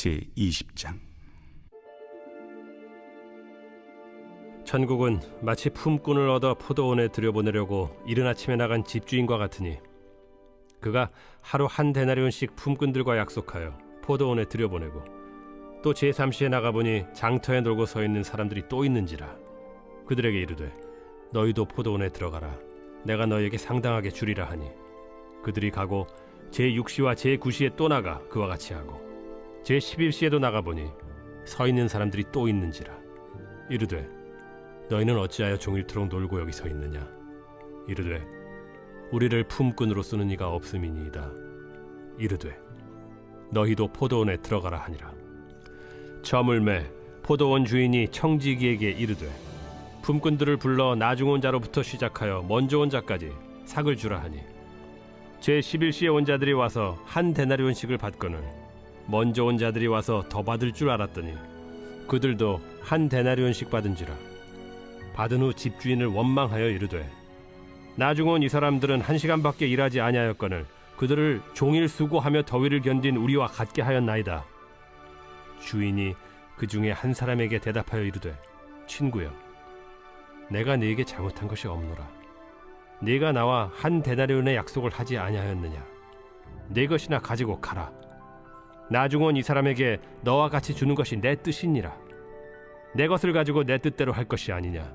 제20장. 천국은 마치 품꾼을 얻어 포도원에 들여보내려고 이른 아침에 나간 집주인과 같으니 그가 하루 한 데나리온씩 품꾼들과 약속하여 포도원에 들여보내고 또 제3시에 나가보니 장터에 놀고 서 있는 사람들이 또 있는지라 그들에게 이르되 너희도 포도원에 들어가라 내가 너희에게 상당하게 주리라 하니 그들이 가고 제6시와 제9시에 또 나가 그와 같이 하고 제11시에도 나가보니 서 있는 사람들이 또 있는지라 이르되 너희는 어찌하여 종일토록 놀고 여기 서 있느냐 이르되 우리를 품꾼으로 쓰는 이가 없음이니이다 이르되 너희도 포도원에 들어가라 하니라. 저물매 포도원 주인이 청지기에게 이르되 품꾼들을 불러 나중 온 자로부터 시작하여 먼저 온 자까지 삭을 주라 하니 제11시에 온 자들이 와서 한 데나리온씩을 받거늘 먼저 온 자들이 와서 더 받을 줄 알았더니 그들도 한 데나리온씩 받은지라. 받은 후 집주인을 원망하여 이르되 나중 온 이 사람들은 1시간밖에 일하지 아니하였거늘 그들을 종일 수고하며 더위를 견딘 우리와 같게 하였나이다. 주인이 그 중에 한 사람에게 대답하여 이르되 친구여 내가 네게 잘못한 것이 없노라. 네가 나와 한 데나리온의 약속을 하지 아니하였느냐. 네 것이나 가지고 가라. 나중 온 이 사람에게 너와 같이 주는 것이 내 뜻이니라. 내 것을 가지고 내 뜻대로 할 것이 아니냐.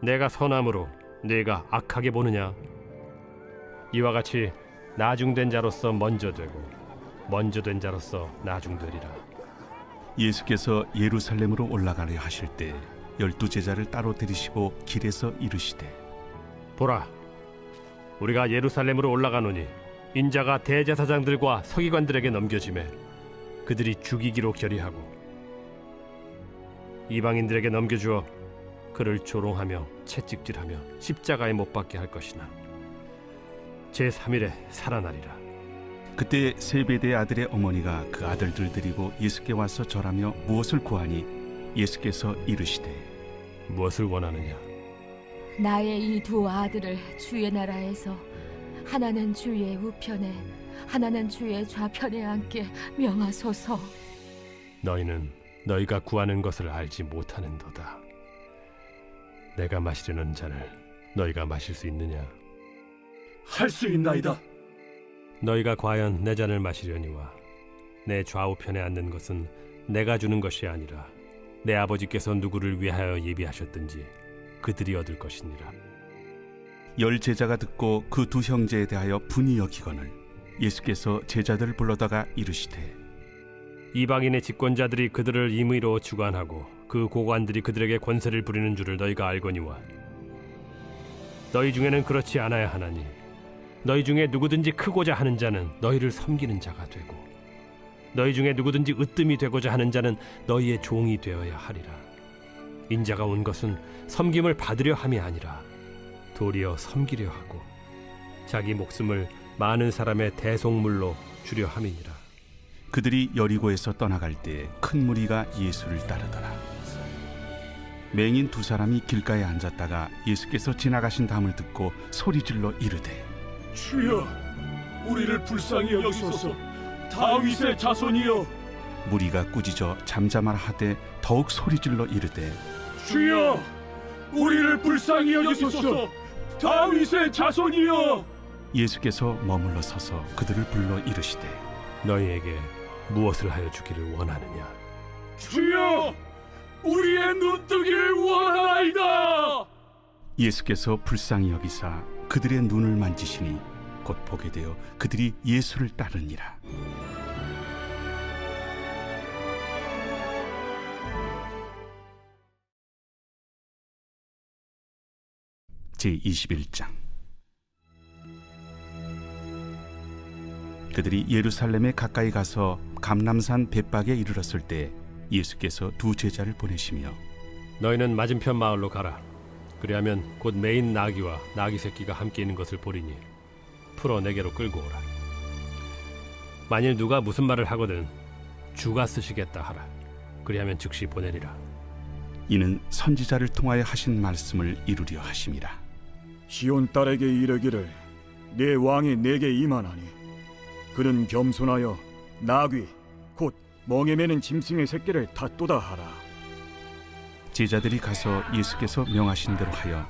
내가 선함으로 네가 악하게 보느냐. 이와 같이 나중된 자로서 먼저 되고 먼저 된 자로서 나중되리라. 예수께서 예루살렘으로 올라가려 하실 때 12제자를 따로 들이시고 길에서 이르시되 보라 우리가 예루살렘으로 올라가노니 인자가 대제사장들과 서기관들에게 넘겨지매 그들이 죽이기로 결의하고 이방인들에게 넘겨주어 그를 조롱하며 채찍질하며 십자가에 못 박게 할 것이나 제3일에 살아나리라. 그때 세베대의 아들의 어머니가 그 아들들 데리고 예수께 와서 절하며 무엇을 구하니 예수께서 이르시되 무엇을 원하느냐. 나의 이 두 아들을 주의 나라에서 하나는 주의 우편에 하나는 주의 좌편에 앉게 명하소서. 너희는 너희가 구하는 것을 알지 못하는도다. 내가 마시려는 잔을 너희가 마실 수 있느냐. 할 수 있나이다. 너희가 과연 내 잔을 마시려니와 내 좌우편에 앉는 것은 내가 주는 것이 아니라 내 아버지께서 누구를 위하여 예비하셨든지 그들이 얻을 것이니라. 10제자가 듣고 그 두 형제에 대하여 분이 여기거늘 예수께서 제자들을 불러다가 이르시되 이방인의 집권자들이 그들을 임의로 주관하고 그 고관들이 그들에게 권세를 부리는 줄을 너희가 알거니와 너희 중에는 그렇지 않아야 하나니 너희 중에 누구든지 크고자 하는 자는 너희를 섬기는 자가 되고 너희 중에 누구든지 으뜸이 되고자 하는 자는 너희의 종이 되어야 하리라. 인자가 온 것은 섬김을 받으려 함이 아니라 도리어 섬기려 하고 자기 목숨을 많은 사람의 대속물로 주려 함이니라. 그들이 여리고에서 떠나갈 때 큰 무리가 예수를 따르더라. 맹인 두 사람이 길가에 앉았다가 예수께서 지나가신 담을 듣고 소리질러 이르되 주여, 우리를 불쌍히 여기소서. 다윗의 자손이여. 무리가 꾸짖어 잠잠하라 하되 더욱 소리질러 이르되 주여, 우리를 불쌍히 여기소서. 다윗의 자손이여. 예수께서 머물러 서서 그들을 불러 이르시되 너희에게 무엇을 하여 주기를 원하느냐. 주여, 우리의 눈뜨기를 원하나이다. 예수께서 불쌍히 여기사 그들의 눈을 만지시니 곧 보게 되어 그들이 예수를 따르니라. 제21장. 그들이 예루살렘에 가까이 가서 감람산 벳박에 이르렀을 때 예수께서 두 제자를 보내시며 너희는 맞은편 마을로 가라. 그리하면 곧 매인 나귀와 나귀 새끼가 함께 있는 것을 보리니 풀어 내게로 끌고 오라. 만일 누가 무슨 말을 하거든 주가 쓰시겠다 하라. 그리하면 즉시 보내리라. 이는 선지자를 통하여 하신 말씀을 이루려 하심이라. 시온 딸에게 이르기를 내 왕이 내게 임하나니 그는 겸손하여 나귀 곧 멍에 매는 짐승의 새끼를 닫도다 하라. 제자들이 가서 예수께서 명하신 대로 하여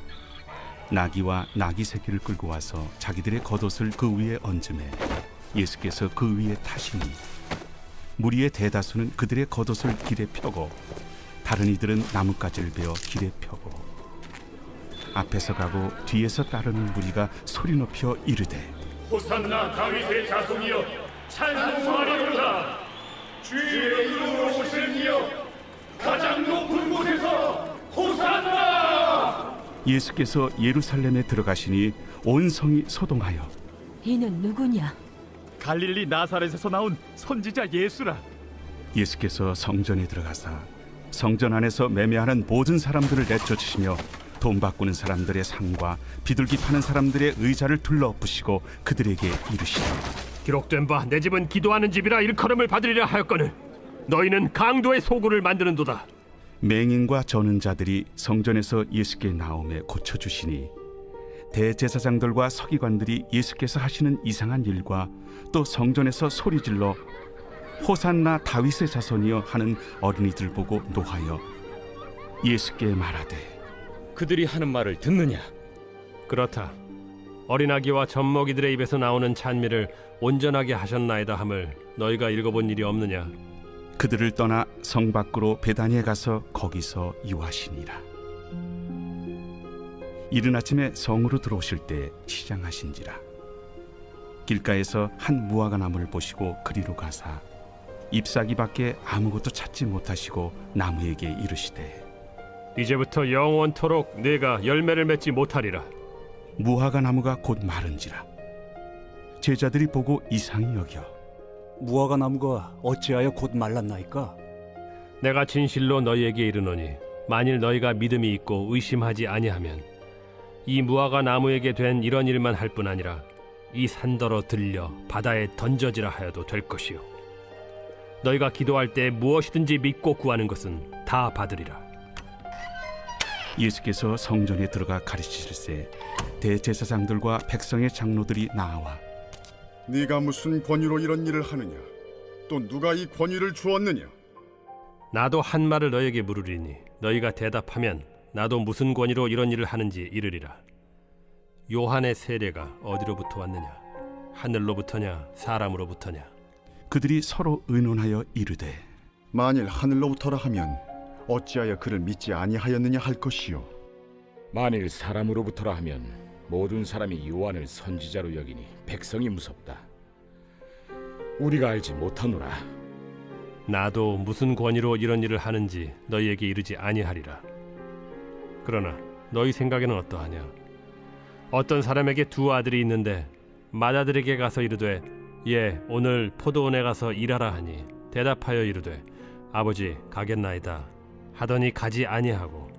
나귀와 나귀 새끼를 끌고 와서 자기들의 겉옷을 그 위에 얹음에 예수께서 그 위에 타시니 무리의 대다수는 그들의 겉옷을 길에 펴고 다른 이들은 나뭇가지를 베어 길에 펴고 앞에서 가고 뒤에서 따르는 무리가 소리 높여 이르되 호산나 다윗의 자손이여 찬송하리로다. 주의 이름으로 오시는 이여 가장 높은 곳에서 호산나. 예수께서 예루살렘에 들어가시니 온 성이 소동하여 이는 누구냐? 갈릴리 나사렛에서 나온 선지자 예수라. 예수께서 성전에 들어가사 성전 안에서 매매하는 모든 사람들을 내쫓으시며 돈 바꾸는 사람들의 상과 비둘기 파는 사람들의 의자를 둘러엎으시고 그들에게 이르시되 기록된 바 내 집은 기도하는 집이라 일컬음을 받으리라 하였거늘 너희는 강도의 소굴을 만드는도다. 맹인과 저는 자들이 성전에서 예수께 나오매 고쳐주시니 대제사장들과 서기관들이 예수께서 하시는 이상한 일과 또 성전에서 소리질러 호산나 다윗의 자손이여 하는 어린이들 보고 노하여 예수께 말하되 그들이 하는 말을 듣느냐? 그렇다. 어린아기와 젖먹이들의 입에서 나오는 찬미를 온전하게 하셨나이다 함을 너희가 읽어본 일이 없느냐? 그들을 떠나 성 밖으로 베다니에 가서 거기서 유하시니라. 이른 아침에 성으로 들어오실 때 시장하신지라. 길가에서 한 무화과 나무를 보시고 그리로 가사 잎사귀밖에 아무것도 찾지 못하시고 나무에게 이르시되 이제부터 영원토록 네가 열매를 맺지 못하리라. 무화과 나무가 곧 마른지라. 제자들이 보고 이상히 여겨 무화과 나무가 어찌하여 곧 말랐나이까? 내가 진실로 너희에게 이르노니 만일 너희가 믿음이 있고 의심하지 아니하면 이 무화과 나무에게 된 이런 일만 할 뿐 아니라 이 산더러 들려 바다에 던져지라 하여도 될 것이요 너희가 기도할 때 무엇이든지 믿고 구하는 것은 다 받으리라. 예수께서 성전에 들어가 가르치실세 대제사장들과 백성의 장로들이 나와 네가 무슨 권위로 이런 일을 하느냐? 또 누가 이 권위를 주었느냐? 나도 한 말을 너희에게 물으리니 너희가 대답하면 나도 무슨 권위로 이런 일을 하는지 이르리라. 요한의 세례가 어디로부터 왔느냐? 하늘로부터냐 사람으로부터냐? 그들이 서로 의논하여 이르되 만일 하늘로부터라 하면 어찌하여 그를 믿지 아니하였느냐 할 것이요. 만일 사람으로부터라 하면 모든 사람이 요한을 선지자로 여기니 백성이 무섭다. 우리가 알지 못하노라. 나도 무슨 권위로 이런 일을 하는지 너희에게 이르지 아니하리라. 그러나 너희 생각에는 어떠하냐? 어떤 사람에게 두 아들이 있는데 맏아들에게 가서 이르되 예 오늘 포도원에 가서 일하라 하니 대답하여 이르되 아버지 가겠나이다 하더니 가지 아니하고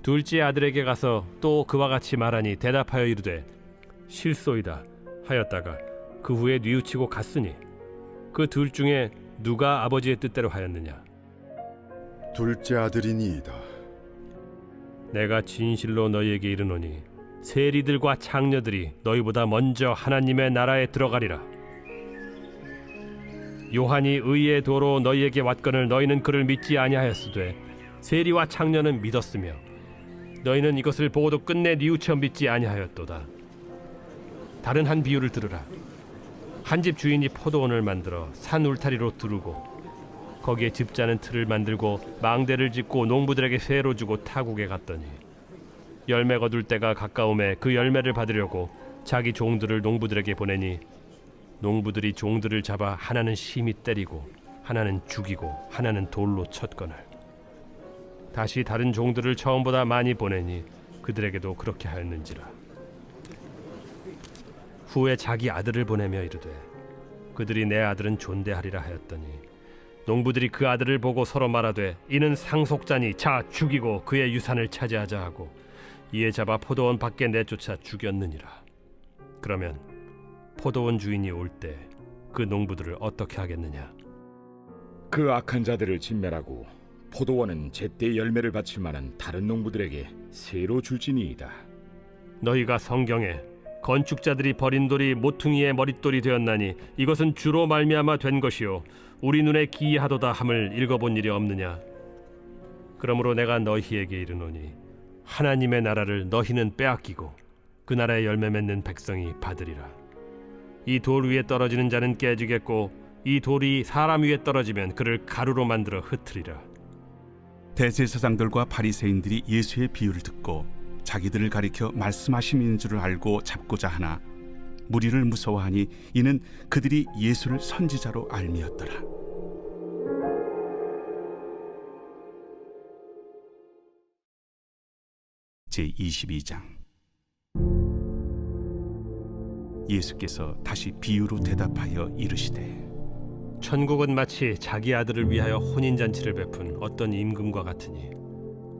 둘째 아들에게 가서 또 그와 같이 말하니 대답하여 이르되 실소이다 하였다가 그 후에 뉘우치고 갔으니 그 둘 중에 누가 아버지의 뜻대로 하였느냐? 둘째 아들이니이다. 내가 진실로 너희에게 이르노니 세리들과 창녀들이 너희보다 먼저 하나님의 나라에 들어가리라. 요한이 의의 도로 너희에게 왔거늘 너희는 그를 믿지 아니하였으되 세리와 창녀는 믿었으며 너희는 이것을 보고도 끝내 뉘우쳐 믿지 아니하였도다. 다른 한 비유를 들으라. 한 집 주인이 포도원을 만들어 산 울타리로 두르고 거기에 집자는 틀을 만들고 망대를 짓고 농부들에게 세로 주고 타국에 갔더니 열매 거둘 때가 가까움에 그 열매를 받으려고 자기 종들을 농부들에게 보내니 농부들이 종들을 잡아 하나는 심히 때리고 하나는 죽이고 하나는 돌로 쳤거늘 다시 다른 종들을 처음보다 많이 보내니 그들에게도 그렇게 하였는지라. 후에 자기 아들을 보내며 이르되 그들이 내 아들은 존대하리라 하였더니 농부들이 그 아들을 보고 서로 말하되 이는 상속자니 자 죽이고 그의 유산을 차지하자 하고 이에 잡아 포도원 밖에 내쫓아 죽였느니라. 그러면 포도원 주인이 올 때 그 농부들을 어떻게 하겠느냐? 그 악한 자들을 진멸하고 포도원은 제때 열매를 바칠 만한 다른 농부들에게 새로 줄지니이다. 너희가 성경에 건축자들이 버린 돌이 모퉁이의 머릿돌이 되었나니 이것은 주로 말미암아 된 것이요 우리 눈에 기이하도다 함을 읽어본 일이 없느냐? 그러므로 내가 너희에게 이르노니 하나님의 나라를 너희는 빼앗기고 그 나라의 열매 맺는 백성이 받으리라. 이 돌 위에 떨어지는 자는 깨지겠고 이 돌이 사람 위에 떨어지면 그를 가루로 만들어 흩으리라. 대제사장들과 바리새인들이 예수의 비유를 듣고 자기들을 가리켜 말씀하심인 줄을 알고 잡고자 하나 무리를 무서워하니 이는 그들이 예수를 선지자로 알미었더라. 제22장. 예수께서 다시 비유로 대답하여 이르시되 천국은 마치 자기 아들을 위하여 혼인잔치를 베푼 어떤 임금과 같으니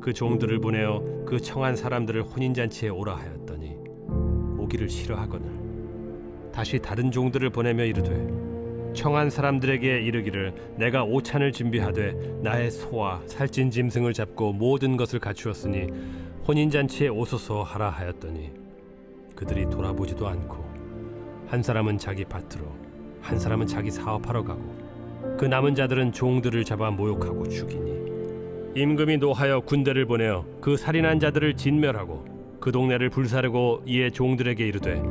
그 종들을 보내어 그 청한 사람들을 혼인잔치에 오라 하였더니 오기를 싫어하거늘 다시 다른 종들을 보내며 이르되 청한 사람들에게 이르기를 내가 오찬을 준비하되 나의 소와 살찐 짐승을 잡고 모든 것을 갖추었으니 혼인잔치에 오소서 하라 하였더니 그들이 돌아보지도 않고 한 사람은 자기 밭으로 한 사람은 자기 사업하러 가고 그 남은 자들은 종들을 잡아 모욕하고 죽이니 임금이 노하여 군대를 보내어 그 살인한 자들을 진멸하고 그 동네를 불사르고 이에 종들에게 이르되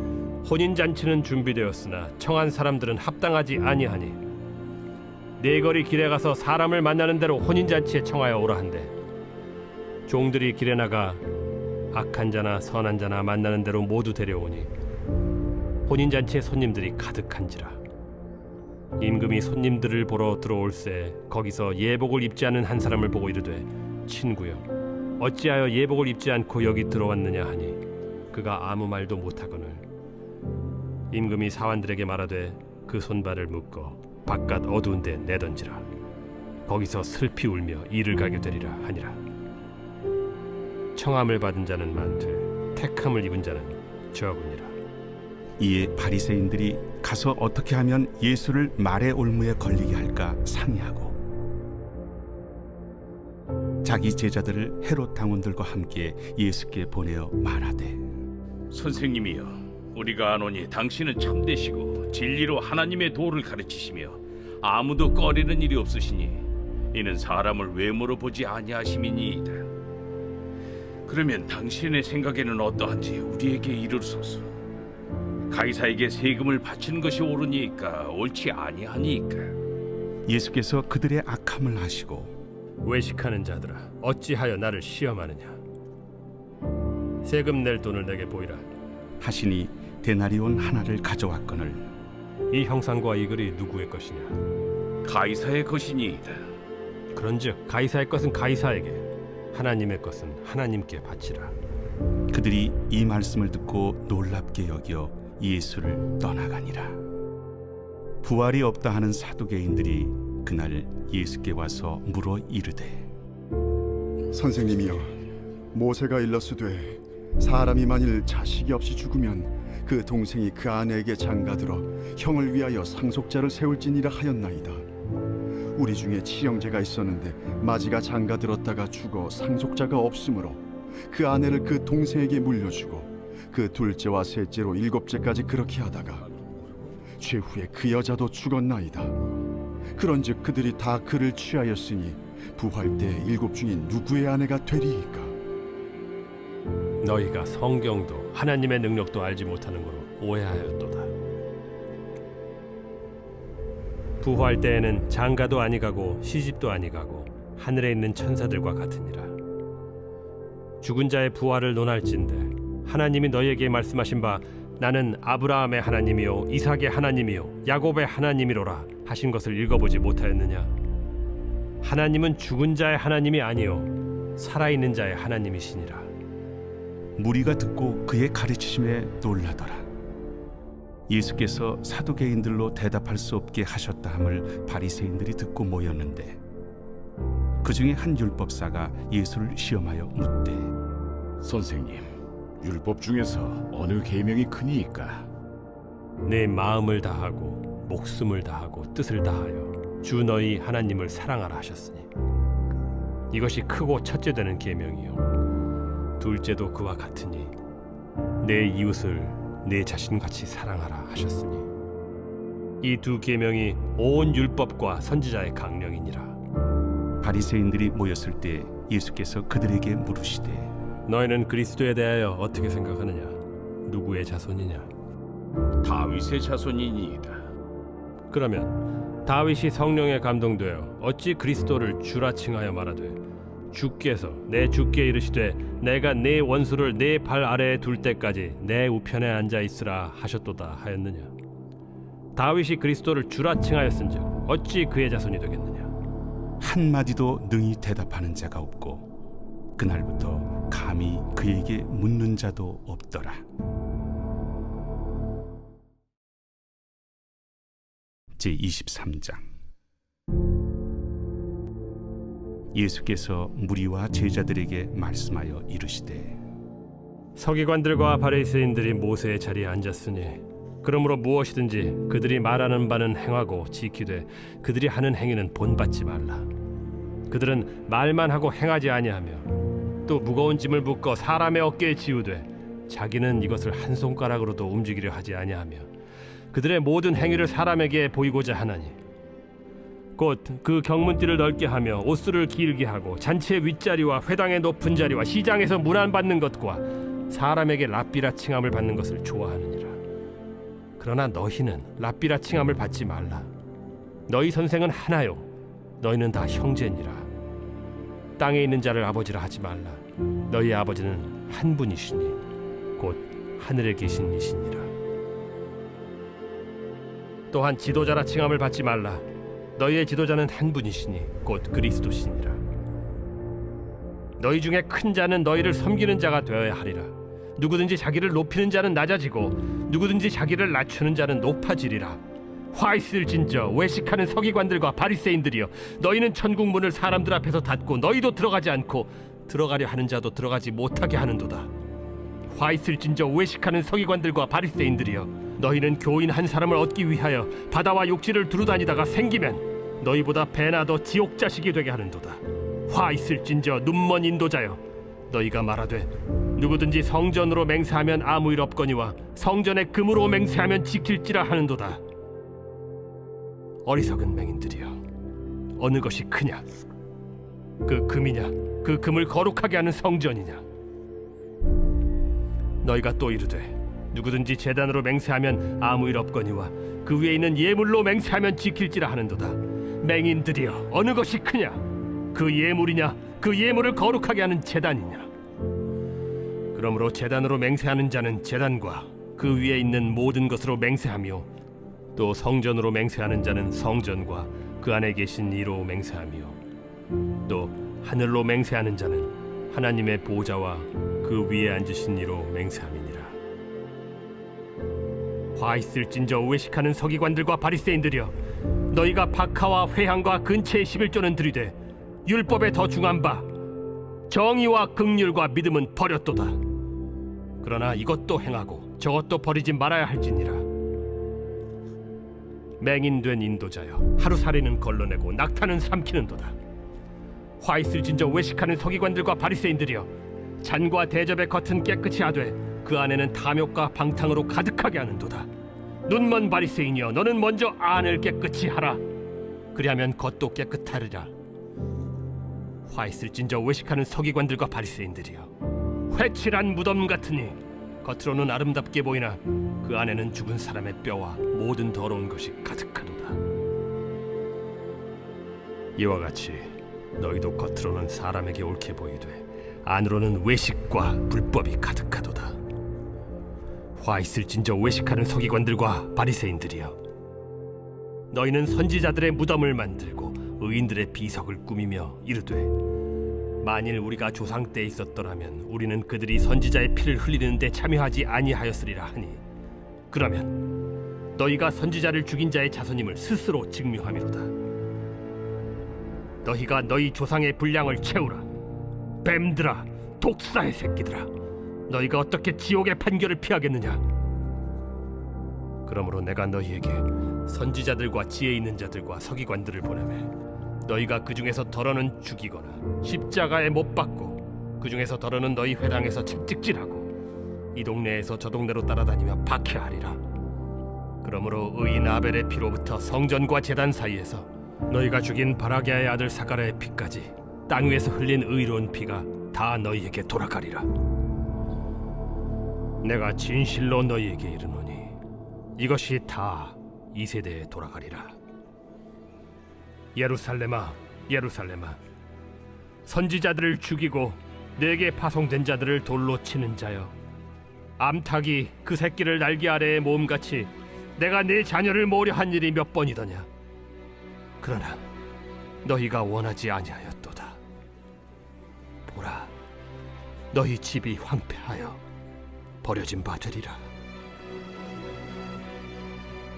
혼인잔치는 준비되었으나 청한 사람들은 합당하지 아니하니 네거리 길에 가서 사람을 만나는 대로 혼인잔치에 청하여 오라 한대 종들이 길에 나가 악한 자나 선한 자나 만나는 대로 모두 데려오니 혼인잔치에 손님들이 가득한지라. 임금이 손님들을 보러 들어올새 거기서 예복을 입지 않은 한 사람을 보고 이르되 친구여 어찌하여 예복을 입지 않고 여기 들어왔느냐 하니 그가 아무 말도 못하거늘 임금이 사환들에게 말하되 그 손발을 묶어 바깥 어두운 데 내던지라. 거기서 슬피 울며 이를 가게 되리라 하니라. 청함을 받은 자는 많되 택함을 입은 자는 적으니라. 이에 바리새인들이 가서 어떻게 하면 예수를 말의 올무에 걸리게 할까 상의하고 자기 제자들을 헤롯 당원들과 함께 예수께 보내어 말하되 선생님이여 우리가 아노니 당신은 참되시고 진리로 하나님의 도를 가르치시며 아무도 꺼리는 일이 없으시니 이는 사람을 외모로 보지 아니하심이니이다. 그러면 당신의 생각에는 어떠한지 우리에게 이르소서. 가이사에게 세금을 바치는 것이 옳으니까 옳지 아니하니까. 예수께서 그들의 악함을 아시고 외식하는 자들아 어찌하여 나를 시험하느냐. 세금 낼 돈을 내게 보이라. 하시니 데나리온 하나를 가져왔거늘 이 형상과 이 글이 누구의 것이냐. 가이사의 것이니이다. 그런즉 가이사의 것은 가이사에게 하나님의 것은 하나님께 바치라. 그들이 이 말씀을 듣고 놀랍게 여겨 예수를 떠나가니라. 부활이 없다 하는 사두개인들이 그날 예수께 와서 물어 이르되 선생님이여, 모세가 일렀으되 사람이 만일 자식이 없이 죽으면 그 동생이 그 아내에게 장가들어 형을 위하여 상속자를 세울지니라 하였나이다. 우리 중에 칠형제가 있었는데 마지가 장가들었다가 죽어 상속자가 없으므로 그 아내를 그 동생에게 물려주고 그 둘째와 셋째로 일곱째까지 그렇게 하다가 최후에 그 여자도 죽었나이다. 그런즉 그들이 다 그를 취하였으니 부활 때 일곱 중에 누구의 아내가 되리이까? 너희가 성경도 하나님의 능력도 알지 못하는 거로 오해하였도다. 부활 때에는 장가도 아니가고 시집도 아니가고 하늘에 있는 천사들과 같으니라. 죽은 자의 부활을 논할진대 하나님이 너희에게 말씀하신 바 나는 아브라함의 하나님이요 이삭의 하나님이요 야곱의 하나님이로라 하신 것을 읽어보지 못하였느냐. 하나님은 죽은 자의 하나님이 아니요 살아있는 자의 하나님이시니라. 무리가 듣고 그의 가르치심에 놀라더라. 예수께서 사두개인들로 대답할 수 없게 하셨다 함을 바리새인들이 듣고 모였는데 그 중에 한 율법사가 예수를 시험하여 묻되 선생님, 율법 중에서 어느 계명이 크니이까? 내 마음을 다하고 목숨을 다하고 뜻을 다하여 주 너희 하나님을 사랑하라 하셨으니 이것이 크고 첫째 되는 계명이요 둘째도 그와 같으니 내 이웃을 내 자신같이 사랑하라 하셨으니 이 두 계명이 온 율법과 선지자의 강령이니라. 바리새인들이 모였을 때 예수께서 그들에게 물으시되 너희는 그리스도에 대하여 어떻게 생각하느냐? 누구의 자손이냐? 다윗의 자손이니이다. 그러면 다윗이 성령에 감동되어 어찌 그리스도를 주라 칭하여 말하되 주께서 내 주께 이르시되 내가 네 원수를 네 발 아래에 둘 때까지 내 우편에 앉아 있으라 하셨도다 하였느냐? 다윗이 그리스도를 주라 칭하였은즉 어찌 그의 자손이 되겠느냐? 한마디도 능히 대답하는 자가 없고 그날부터 감히 그에게 묻는 자도 없더라. 제23장 예수께서 무리와 제자들에게 말씀하여 이르시되 서기관들과 바리새인들이 모세의 자리에 앉았으니 그러므로 무엇이든지 그들이 말하는 바는 행하고 지키되 그들이 하는 행위는 본받지 말라. 그들은 말만 하고 행하지 아니하며 또 무거운 짐을 묶어 사람의 어깨에 지우되 자기는 이것을 한 손가락으로도 움직이려 하지 아니하며 그들의 모든 행위를 사람에게 보이고자 하나니 곧 그 경문띠를 넓게 하며 옷수를 길게 하고 잔치의 윗자리와 회당의 높은 자리와 시장에서 문안받는 것과 사람에게 랍비라 칭함을 받는 것을 좋아하느니라. 그러나 너희는 랍비라 칭함을 받지 말라. 너희 선생은 하나요 너희는 다 형제니라. 땅에 있는 자를 아버지라 하지 말라. 너희 아버지는 한 분이시니 곧 하늘에 계신 이시니라. 또한 지도자라 칭함을 받지 말라. 너희의 지도자는 한 분이시니 곧 그리스도시니라. 너희 중에 큰 자는 너희를 섬기는 자가 되어야 하리라. 누구든지 자기를 높이는 자는 낮아지고 누구든지 자기를 낮추는 자는 높아지리라. 화 있을진저 외식하는 서기관들과 바리새인들이여, 너희는 천국 문을 사람들 앞에서 닫고 너희도 들어가지 않고 들어가려 하는 자도 들어가지 못하게 하는도다. 화 있을진저 외식하는 서기관들과 바리새인들이여, 너희는 교인 한 사람을 얻기 위하여 바다와 욕지를 두루다니다가 생기면 너희보다 배나 더 지옥 자식이 되게 하는도다. 화 있을진저 눈먼 인도자여, 너희가 말하되 누구든지 성전으로 맹세하면 아무 일 없거니와 성전에 금으로 맹세하면 지킬지라 하는도다. 어리석은 맹인들이여, 어느 것이 크냐? 그 금이냐? 그 금을 거룩하게 하는 성전이냐? 너희가 또 이르되 누구든지 제단으로 맹세하면 아무 일 없거니와 그 위에 있는 예물로 맹세하면 지킬지라 하는도다. 맹인들이여, 어느 것이 크냐? 그 예물이냐? 그 예물을 거룩하게 하는 제단이냐? 그러므로 제단으로 맹세하는 자는 제단과 그 위에 있는 모든 것으로 맹세하며 또 성전으로 맹세하는 자는 성전과 그 안에 계신 이로 맹세하며 또 하늘로 맹세하는 자는 하나님의 보좌와 그 위에 앉으신 이로 맹세함이니라. 화 있을진저 외식하는 서기관들과 바리새인들이여, 너희가 박하와 회향과 근체의 11조는 들이되 율법에 더 중한 바 정의와 긍휼과 믿음은 버렸도다. 그러나 이것도 행하고 저것도 버리지 말아야 할지니라. 맹인된 인도자여, 하루살이는 걸러내고 낙타는 삼키는도다. 화 있을진저 외식하는 서기관들과 바리새인들이여, 잔과 대접의 겉은 깨끗이 하되 그 안에는 탐욕과 방탕으로 가득하게 하는도다. 눈먼 바리새인이여, 너는 먼저 안을 깨끗이 하라. 그리하면 겉도 깨끗하리라. 화 있을진저 외식하는 서기관들과 바리새인들이여, 회칠한 무덤 같으니 겉으로는 아름답게 보이나 그 안에는 죽은 사람의 뼈와 모든 더러운 것이 가득하도다. 이와 같이 너희도 겉으로는 사람에게 옳게 보이되 안으로는 외식과 불법이 가득하도다. 화 있을진저 외식하는 서기관들과 바리새인들이여, 너희는 선지자들의 무덤을 만들고 의인들의 비석을 꾸미며 이르되 만일 우리가 조상 때에 있었더라면 우리는 그들이 선지자의 피를 흘리는 데 참여하지 아니하였으리라 하니, 그러면 너희가 선지자를 죽인 자의 자손임을 스스로 증명하미로다. 너희가 너희 조상의 분량을 채우라. 뱀들아, 독사의 새끼들아, 너희가 어떻게 지옥의 판결을 피하겠느냐? 그러므로 내가 너희에게 선지자들과 지혜 있는 자들과 서기관들을 보내매 너희가 그 중에서 덜어는 죽이거나 십자가에 못 박고 그 중에서 덜어는 너희 회당에서 채찍질하고 이 동네에서 저 동네로 따라다니며 박해하리라. 그러므로 의인 아벨의 피로부터 성전과 제단 사이에서 너희가 죽인 바라게아의 아들 사가랴의 피까지 땅 위에서 흘린 의로운 피가 다 너희에게 돌아가리라. 내가 진실로 너희에게 이르노니 이것이 다 이 세대에 돌아가리라. 예루살렘아, 예루살렘아, 선지자들을 죽이고 내게 파송된 자들을 돌로 치는 자여, 암탉이 그 새끼를 날개 아래에 모음같이 내가 네 자녀를 모으려 한 일이 몇 번이더냐. 그러나 너희가 원하지 아니하였도다. 보라, 너희 집이 황폐하여 버려진 바 되리라.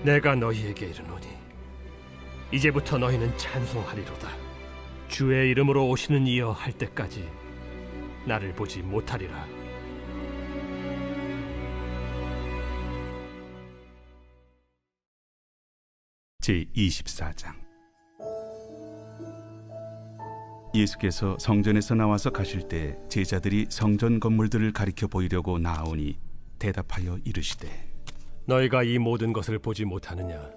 내가 너희에게 이르노니 이제부터 너희는 찬송하리로다. 주의 이름으로 오시는 이여 할 때까지 나를 보지 못하리라. 제24장. 예수께서 성전에서 나와서 가실 때 제자들이 성전 건물들을 가리켜 보이려고 나아오니 대답하여 이르시되, 너희가 이 모든 것을 보지 못하느냐?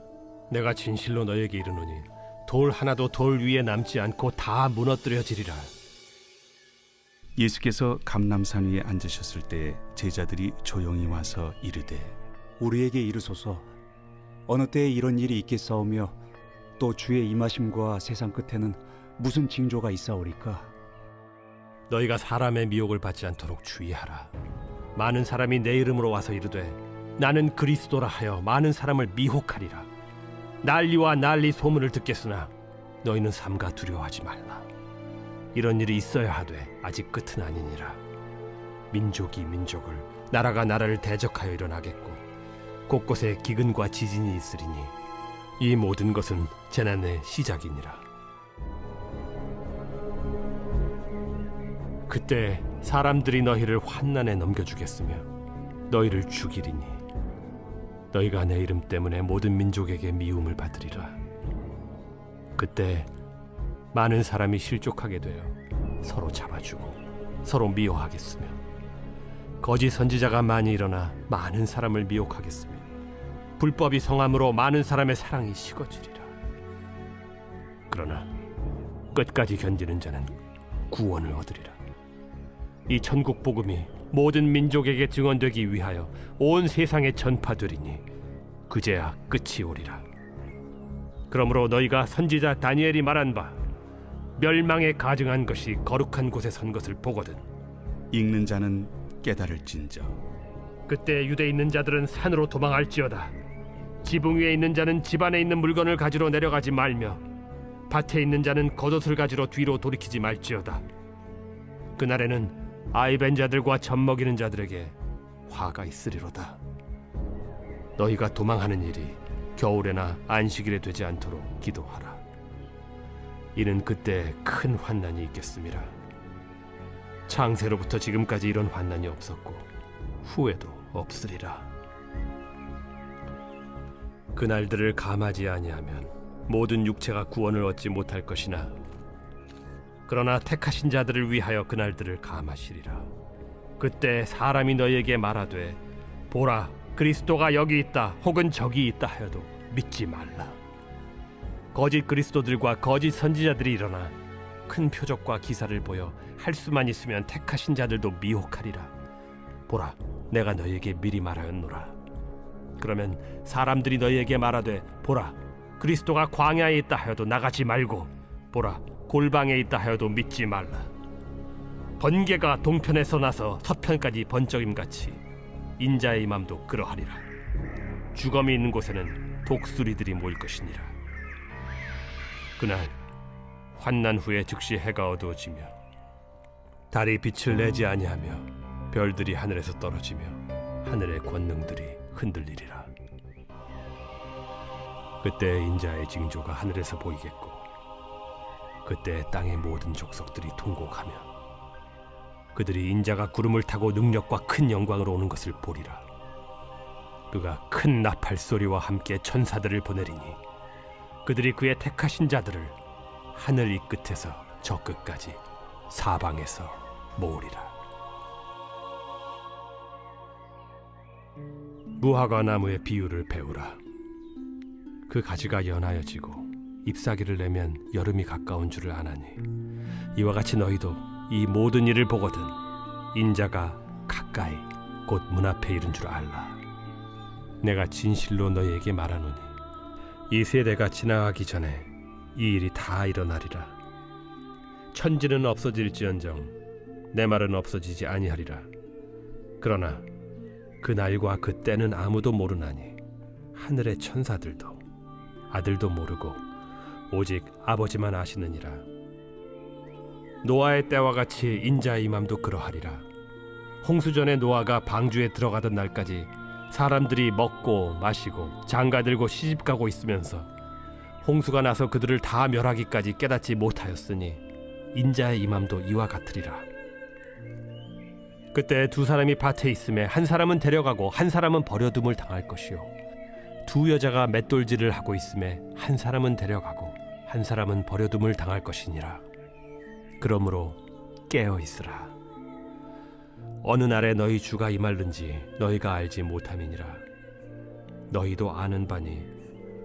내가 진실로 너희에게 이르노니 돌 하나도 돌 위에 남지 않고 다 무너뜨려지리라. 예수께서 감람산 위에 앉으셨을 때 제자들이 조용히 와서 이르되, 우리에게 이르소서 어느 때에 이런 일이 있겠사오며 또 주의 임하심과 세상 끝에는 무슨 징조가 있사오리까? 너희가 사람의 미혹을 받지 않도록 주의하라. 많은 사람이 내 이름으로 와서 이르되 나는 그리스도라 하여 많은 사람을 미혹하리라. 난리와 난리 소문을 듣겠으나 너희는 삼가 두려워하지 말라. 이런 일이 있어야 하되 아직 끝은 아니니라. 민족이 민족을, 나라가 나라를 대적하여 일어나겠고 곳곳에 기근과 지진이 있으리니 이 모든 것은 재난의 시작이니라. 그때 사람들이 너희를 환난에 넘겨주겠으며 너희를 죽이리니 너희가 내 이름 때문에 모든 민족에게 미움을 받으리라. 그때 많은 사람이 실족하게 되어 서로 잡아주고 서로 미워하겠으며 거짓 선지자가 많이 일어나 많은 사람을 미혹하겠으며 불법이 성함으로 많은 사람의 사랑이 식어지리라. 그러나 끝까지 견디는 자는 구원을 얻으리라. 이 천국 복음이 모든 민족에게 증언되기 위하여 온 세상에 전파되리니 그제야 끝이 오리라. 그러므로 너희가 선지자 다니엘이 말한 바 멸망에 가증한 것이 거룩한 곳에 선 것을 보거든. 읽는 자는 깨달을진저. 그때 유대에 있는 자들은 산으로 도망할지어다. 지붕 위에 있는 자는 집 안에 있는 물건을 가지러 내려가지 말며 밭에 있는 자는 겉옷을 가지러 뒤로 돌이키지 말지어다. 그날에는 아이 벤 자들과 젖 먹이는 자들에게 화가 있으리로다. 너희가 도망하는 일이 겨울에나 안식일에 되지 않도록 기도하라. 이는 그때 큰 환난이 있겠음이라. 창세로부터 지금까지 이런 환난이 없었고 후에도 없으리라. 그날들을 감하지 아니하면 모든 육체가 구원을 얻지 못할 것이나 그러나 택하신 자들을 위하여 그날들을 감하시리라. 그때 사람이 너희에게 말하되 보라, 그리스도가 여기 있다 혹은 저기 있다 하여도 믿지 말라. 거짓 그리스도들과 거짓 선지자들이 일어나 큰 표적과 기사를 보여 할 수만 있으면 택하신 자들도 미혹하리라. 보라, 내가 너희에게 미리 말하였노라. 그러면 사람들이 너희에게 말하되 보라, 그리스도가 광야에 있다 하여도 나가지 말고 보라, 골방에 있다 하여도 믿지 말라. 번개가 동편에서 나서 서편까지 번쩍임같이 인자의 임함도 그러하리라. 주검이 있는 곳에는 독수리들이 모일 것이니라. 그날 환난 후에 즉시 해가 어두워지며 달이 빛을 내지 아니하며 별들이 하늘에서 떨어지며 하늘의 권능들이 흔들리리라. 그때 인자의 징조가 하늘에서 보이겠고 그때 땅의 모든 족속들이 통곡하며 그들이 인자가 구름을 타고 능력과 큰 영광으로 오는 것을 보리라. 그가 큰 나팔 소리와 함께 천사들을 보내리니 그들이 그의 택하신 자들을 하늘 이 끝에서 저 끝까지 사방에서 모으리라. 무화과 나무의 비유를 배우라. 그 가지가 연하여지고 잎사귀를 내면 여름이 가까운 줄을 아나니 이와 같이 너희도 이 모든 일을 보거든 인자가 가까이 곧 문 앞에 이른 줄 알라. 내가 진실로 너희에게 말하노니 이 세대가 지나가기 전에 이 일이 다 일어나리라. 천지는 없어질지언정 내 말은 없어지지 아니하리라. 그러나 그 날과 그 때는 아무도 모르나니 하늘의 천사들도 아들도 모르고 오직 아버지만 아시느니라. 노아의 때와 같이 인자의 임함도 그러하리라. 홍수전에 노아가 방주에 들어가던 날까지 사람들이 먹고 마시고 장가들고 시집가고 있으면서 홍수가 나서 그들을 다 멸하기까지 깨닫지 못하였으니 인자의 임함도 이와 같으리라. 그때 두 사람이 밭에 있음에 한 사람은 데려가고 한 사람은 버려둠을 당할 것이요 두 여자가 맷돌질을 하고 있음에 한 사람은 데려가고 한 사람은 버려둠을 당할 것이니라. 그러므로 깨어 있으라. 어느 날에 너희 주가 임할는지 너희가 알지 못함이니라. 너희도 아는 바니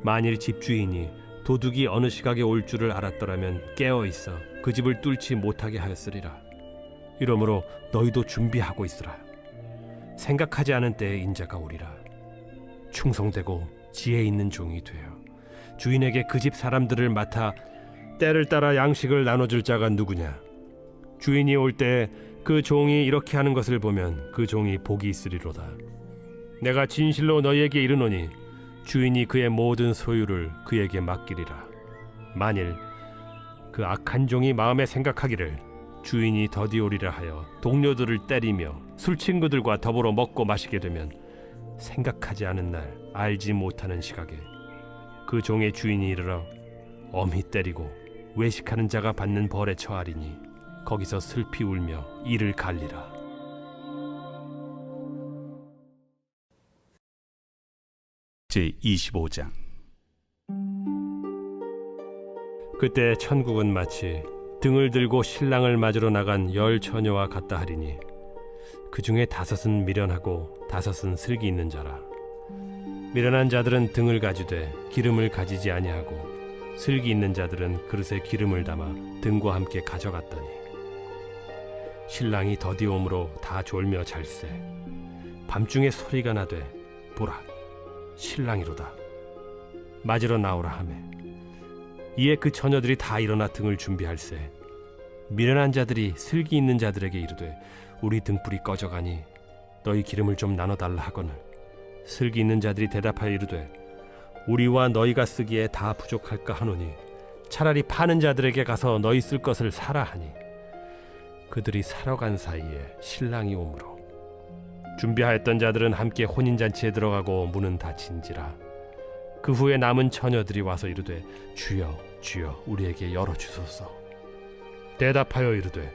만일 집주인이 도둑이 어느 시각에 올 줄을 알았더라면 깨어 있어 그 집을 뚫지 못하게 하였으리라. 이러므로 너희도 준비하고 있으라. 생각하지 않은 때에 인자가 오리라. 충성되고 지혜 있는 종이 되어 주인에게 그 집 사람들을 맡아 때를 따라 양식을 나눠줄 자가 누구냐. 주인이 올 때 그 종이 이렇게 하는 것을 보면 그 종이 복이 있으리로다. 내가 진실로 너희에게 이르노니 주인이 그의 모든 소유를 그에게 맡기리라. 만일 그 악한 종이 마음에 생각하기를 주인이 더디 오리라 하여 동료들을 때리며 술 친구들과 더불어 먹고 마시게 되면 생각하지 않은 날 알지 못하는 시각에 그 종의 주인이 이르러 엄히 때리고 외식하는 자가 받는 벌에 처하리니 거기서 슬피 울며 이를 갈리라. 제25장. 그때 천국은 마치 등을 들고 신랑을 맞으러 나간 10 처녀와 같다 하리니 그 중에 5은 미련하고 5은 슬기 있는 자라. 미련한 자들은 등을 가지되 기름을 가지지 아니하고 슬기 있는 자들은 그릇에 기름을 담아 등과 함께 가져갔더니 신랑이 더디옴으로 다 졸며 잘세. 밤중에 소리가 나되 보라 신랑이로다. 맞으러 나오라 하매 이에 그 처녀들이 다 일어나 등을 준비할세. 미련한 자들이 슬기 있는 자들에게 이르되 우리 등불이 꺼져가니 너희 기름을 좀 나눠달라 하거늘 슬기 있는 자들이 대답하여 이르되 우리와 너희가 쓰기에 다 부족할까 하노니 차라리 파는 자들에게 가서 너희 쓸 것을 사라 하니 그들이 사러 간 사이에 신랑이 오므로 준비하였던 자들은 함께 혼인잔치에 들어가고 문은 닫힌지라. 그 후에 남은 처녀들이 와서 이르되 주여 주여 우리에게 열어주소서. 대답하여 이르되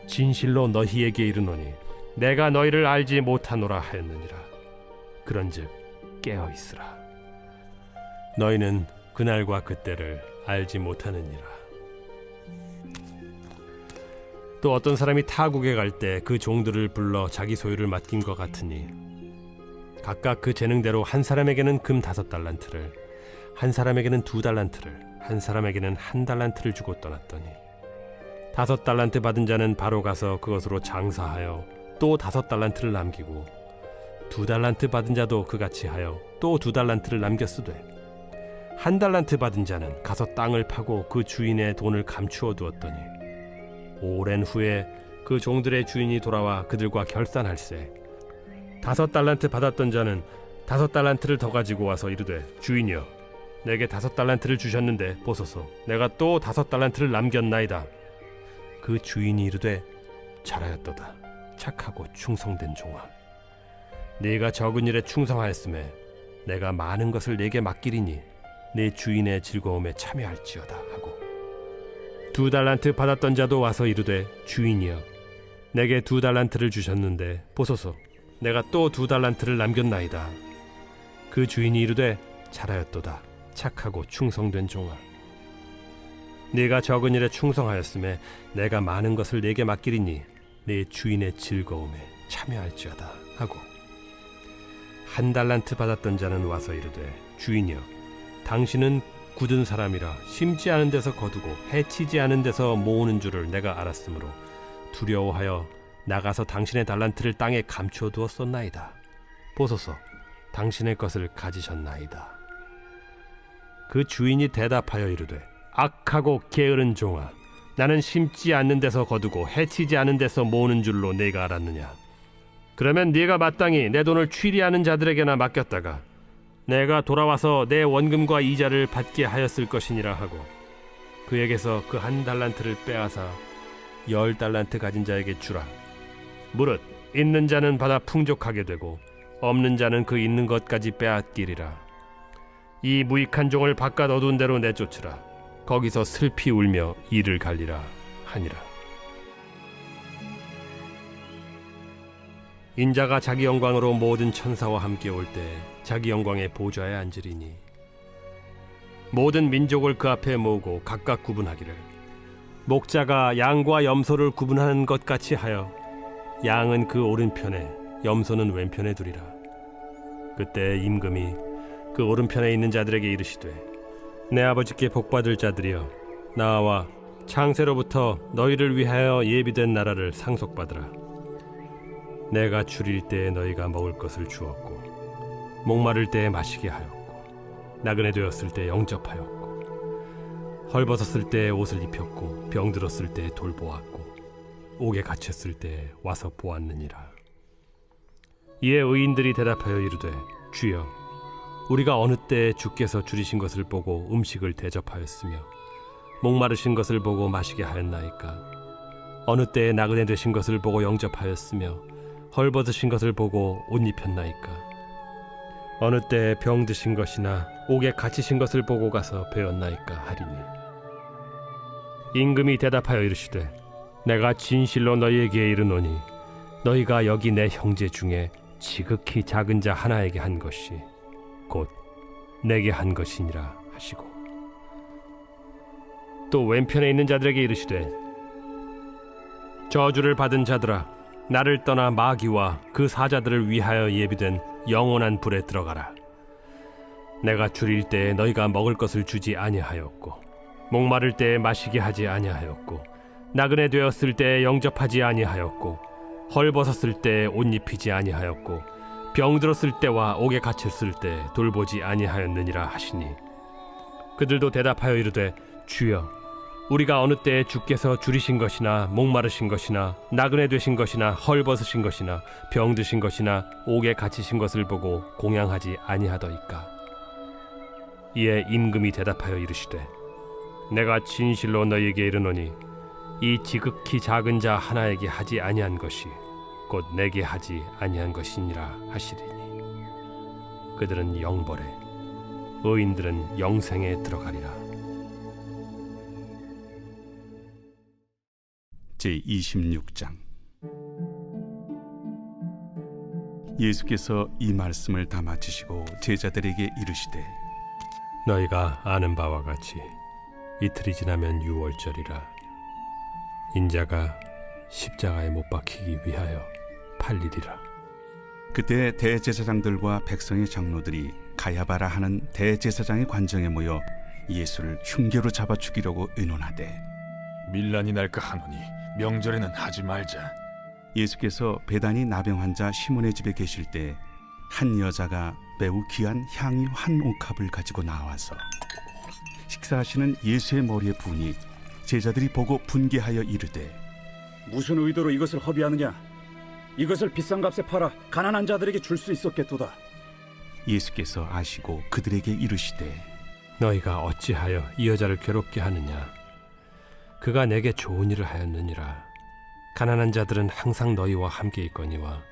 진실로 너희에게 이르노니 내가 너희를 알지 못하노라 하였느니라. 그런즉 깨어 있으라. 너희는 그날과 그때를 알지 못하느니라. 또 어떤 사람이 타국에 갈 때 그 종들을 불러 자기 소유를 맡긴 것 같으니 각각 그 재능대로 한 사람에게는 금 5달란트를 한 사람에게는 2달란트를 한 사람에게는 1달란트를 주고 떠났더니 5달란트 받은 자는 바로 가서 그것으로 장사하여 또 5달란트를 남기고 2달란트 받은 자도 그같이 하여 또 2달란트를 남겼으되 1달란트 받은 자는 가서 땅을 파고 그 주인의 돈을 감추어 두었더니 오랜 후에 그 종들의 주인이 돌아와 그들과 결산할세. 5달란트 받았던 자는 5달란트를 더 가지고 와서 이르되 주인이여 내게 5달란트를 주셨는데 보소서 내가 또 5달란트를 남겼나이다. 그 주인이 이르되 잘하였도다 착하고 충성된 종아. 네가 적은 일에 충성하였음에 내가 많은 것을 네게 맡기리니 내 주인의 즐거움에 참여할지어다 하고 2달란트 받았던 자도 와서 이르되 주인이여 내게 2달란트를 주셨는데 보소서 내가 또 2달란트를 남겼나이다. 그 주인이 이르되 잘하였도다 착하고 충성된 종아. 네가 적은 일에 충성하였음에 내가 많은 것을 네게 맡기리니 내 주인의 즐거움에 참여할지어다 하고 1달란트 받았던 자는 와서 이르되 주인이여 당신은 굳은 사람이라 심지 않은 데서 거두고 해치지 않은 데서 모으는 줄을 내가 알았으므로 두려워하여 나가서 당신의 달란트를 땅에 감추어 두었었나이다. 보소서, 당신의 것을 가지셨나이다. 그 주인이 대답하여 이르되, 악하고 게으른 종아, 나는 심지 않는 데서 거두고 해치지 않은 데서 모으는 줄로 네가 알았느냐? 그러면 네가 마땅히 내 돈을 취리하는 자들에게나 맡겼다가 내가 돌아와서 내 원금과 이자를 받게 하였을 것이니라 하고 그에게서 그 한 달란트를 빼앗아 10달란트 가진 자에게 주라. 무릇 있는 자는 받아 풍족하게 되고 없는 자는 그 있는 것까지 빼앗기리라. 이 무익한 종을 바깥 어두운 데로 내쫓으라. 거기서 슬피 울며 이를 갈리라 하니라. 인자가 자기 영광으로 모든 천사와 함께 올 때 자기 영광의 보좌에 앉으리니 모든 민족을 그 앞에 모으고 각각 구분하기를 목자가 양과 염소를 구분하는 것 같이 하여 양은 그 오른편에 염소는 왼편에 두리라. 그때 임금이 그 오른편에 있는 자들에게 이르시되, 내 아버지께 복받을 자들이여, 나와 창세로부터 너희를 위하여 예비된 나라를 상속받으라. 내가 줄일 때에 너희가 먹을 것을 주었고 목마를 때에 마시게 하였고 나그네 되었을 때에 영접하였고 헐벗었을 때에 옷을 입혔고 병들었을 때에 돌보았고 옥에 갇혔을 때에 와서 보았느니라. 이에 의인들이 대답하여 이르되, 주여, 우리가 어느 때에 주께서 줄이신 것을 보고 음식을 대접하였으며 목마르신 것을 보고 마시게 하였나이까? 어느 때에 나그네 되신 것을 보고 영접하였으며 헐벗으신 것을 보고 옷 입혔나이까? 어느 때에 병드신 것이나 옥에 갇히신 것을 보고 가서 배웠나이까 하리니. 임금이 대답하여 이르시되, 내가 진실로 너희에게 이르노니 너희가 여기 내 형제 중에 지극히 작은 자 하나에게 한 것이 곧 내게 한 것이니라 하시고 또 왼편에 있는 자들에게 이르시되, 저주를 받은 자들아, 나를 떠나 마귀와 그 사자들을 위하여 예비된 영원한 불에 들어가라. 내가 줄일 때에 너희가 먹을 것을 주지 아니하였고 목마를 때에 마시게 하지 아니하였고 나그네 되었을 때에 영접하지 아니하였고 헐벗었을 때에 옷 입히지 아니하였고 병들었을 때와 옥에 갇혔을 때 돌보지 아니하였느니라 하시니 그들도 대답하여 이르되, 주여, 우리가 어느 때에 주께서 줄이신 것이나 목마르신 것이나 나그네 되신 것이나 헐벗으신 것이나 병드신 것이나 옥에 갇히신 것을 보고 공양하지 아니하더이까? 이에 임금이 대답하여 이르시되, 내가 진실로 너희에게 이르노니 이 지극히 작은 자 하나에게 하지 아니한 것이 곧 내게 하지 아니한 것이니라 하시리니 그들은 영벌에 의인들은 영생에 들어가리라. 제26장. 예수께서 이 말씀을 다 마치시고 제자들에게 이르시되, 너희가 아는 바와 같이 이틀이 지나면 유월절이라. 인자가 십자가에 못 박히기 위하여 팔리리라. 그때 대제사장들과 백성의 장로들이 가야바라 하는 대제사장의 관정에 모여 예수를 흉계로 잡아 죽이려고 의논하되, 밀란이 날까 하노니 명절에는 하지 말자. 예수께서 베다니 나병 환자 시몬의 집에 계실 때 한 여자가 매우 귀한 향유 한 옥합을 가지고 나와서 식사하시는 예수의 머리에 부으니 제자들이 보고 분개하여 이르되, 무슨 의도로 이것을 허비하느냐? 이것을 비싼 값에 팔아 가난한 자들에게 줄 수 있었겠도다. 예수께서 아시고 그들에게 이르시되, 너희가 어찌하여 이 여자를 괴롭게 하느냐? 그가 내게 좋은 일을 하였느니라. 가난한 자들은 항상 너희와 함께 있거니와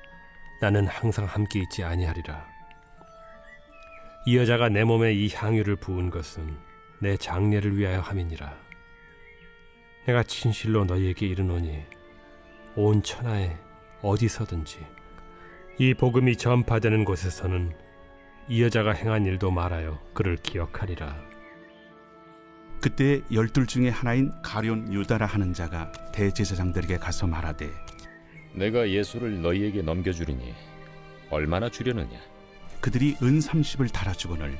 나는 항상 함께 있지 아니하리라. 이 여자가 내 몸에 이 향유를 부은 것은 내 장례를 위하여 함이니라. 내가 진실로 너희에게 이르노니 온 천하에 어디서든지 이 복음이 전파되는 곳에서는 이 여자가 행한 일도 말하여 그를 기억하리라. 그때 12 중에 하나인 가룟 유다라 하는 자가 대제사장들에게 가서 말하되, 내가 예수를 너희에게 넘겨주리니 얼마나 주려느냐? 그들이 은 30을 달아주거늘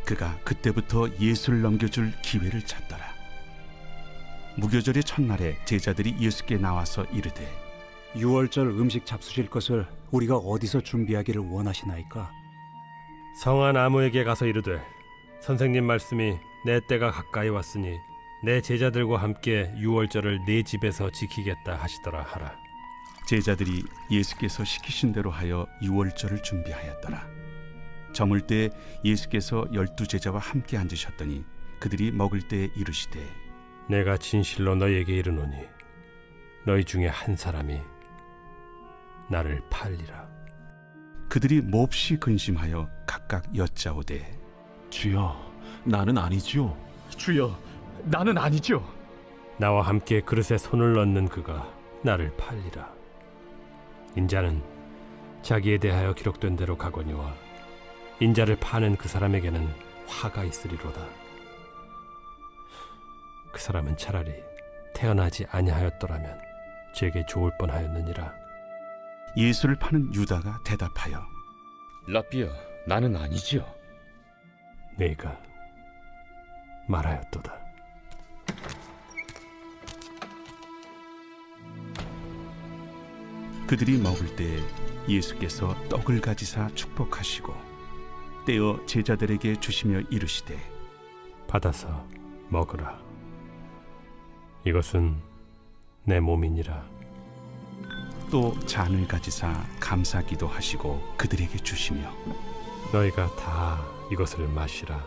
그가 그때부터 예수를 넘겨줄 기회를 찾더라. 무교절의 첫날에 제자들이 예수께 나와서 이르되 유월절 음식 잡수실 것을 우리가 어디서 준비하기를 원하시나이까? 성한 아무에게 가서 이르되 선생님 말씀이 내 때가 가까이 왔으니 내 제자들과 함께 유월절을 내 집에서 지키겠다 하시더라 하라. 제자들이 예수께서 시키신 대로 하여 유월절을 준비하였더라. 저물 때 예수께서 12 제자와 함께 앉으셨더니 그들이 먹을 때 이르시되 내가 진실로 너희에게 이르노니 너희 중에 한 사람이 나를 팔리라. 그들이 몹시 근심하여 각각 여짜오되 주여, 나는 아니지요. 주여, 나는 아니죠. 나와 함께 그릇에 손을 넣는 그가 나를 팔리라. 인자는 자기에 대하여 기록된 대로 가거니와 인자를 파는 그 사람에게는 화가 있으리로다. 그 사람은 차라리 태어나지 아니하였더라면 제게 좋을 뻔하였느니라. 예수를 파는 유다가 대답하여 라비야, 나는 아니지요. 네가 말하였도다. 그들이 먹을 때 예수께서 떡을 가지사 축복하시고 떼어 제자들에게 주시며 이르시되 받아서 먹으라. 이것은 내 몸이니라. 또 잔을 가지사 감사기도 하시고 그들에게 주시며 너희가 다 이것을 마시라.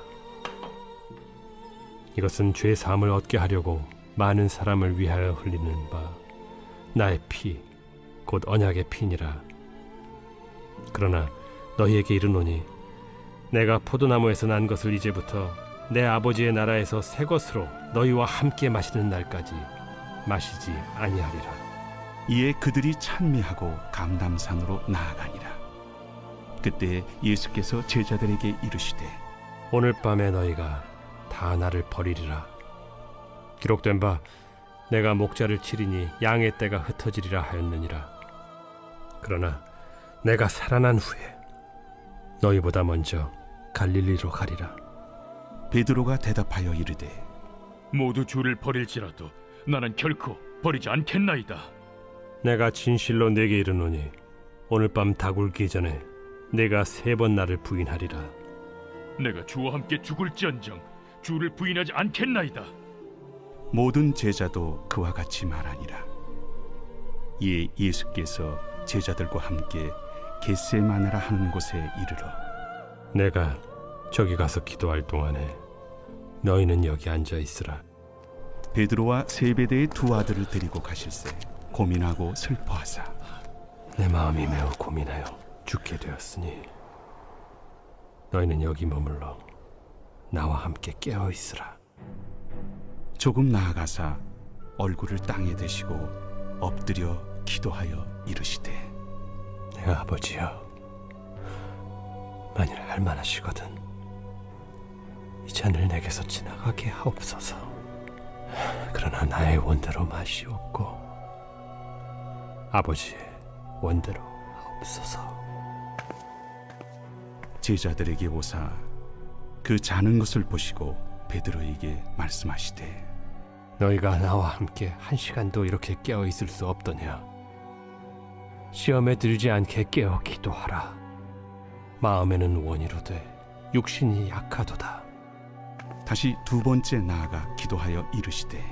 이것은 죄 사함을 얻게 하려고 많은 사람을 위하여 흘리는 바 나의 피 곧 언약의 피니라. 그러나 너희에게 이르노니 내가 포도나무에서 난 것을 이제부터 내 아버지의 나라에서 새 것으로 너희와 함께 마시는 날까지 마시지 아니하리라. 이에 그들이 찬미하고 감람산으로 나아가니라. 그때 예수께서 제자들에게 이르시되 오늘 밤에 너희가 다 나를 버리리라. 기록된 바 내가 목자를 치리니 양의 떼가 흩어지리라 하였느니라. 그러나 내가 살아난 후에 너희보다 먼저 갈릴리로 가리라. 베드로가 대답하여 이르되 모두 주를 버릴지라도 나는 결코 버리지 않겠나이다. 내가 진실로 네게 이르노니 오늘 밤 다굴기 전에 내가 3번 나를 부인하리라. 내가 주와 함께 죽을지언정 주를 부인하지 않겠나이다. 모든 제자도 그와 같이 말하니라. 이에 예수께서 제자들과 함께 겟세마네라 하는 곳에 이르러 내가 저기 가서 기도할 동안에 너희는 여기 앉아 있으라. 베드로와 세베대의 2 아들을 데리고 가실새 고민하고 슬퍼하사 내 마음이 매우 고민하여 죽게 되었으니 너희는 여기 머물러 나와 함께 깨어 있으라. 조금 나아가사 얼굴을 땅에 대시고 엎드려 기도하여 이르시되 내 아버지여, 만일 할만하시거든 이 잔을 내게서 지나가게 하옵소서. 그러나 나의 원대로 마시옵고 아버지의 원대로 하옵소서. 제자들에게 오사 그 자는 것을 보시고 베드로에게 말씀하시되 너희가 나와 함께 1시간도 이렇게 깨어 있을 수 없더냐. 시험에 들지 않게 깨어 기도하라. 마음에는 원이로되 육신이 약하도다. 다시 2번째 나아가 기도하여 이르시되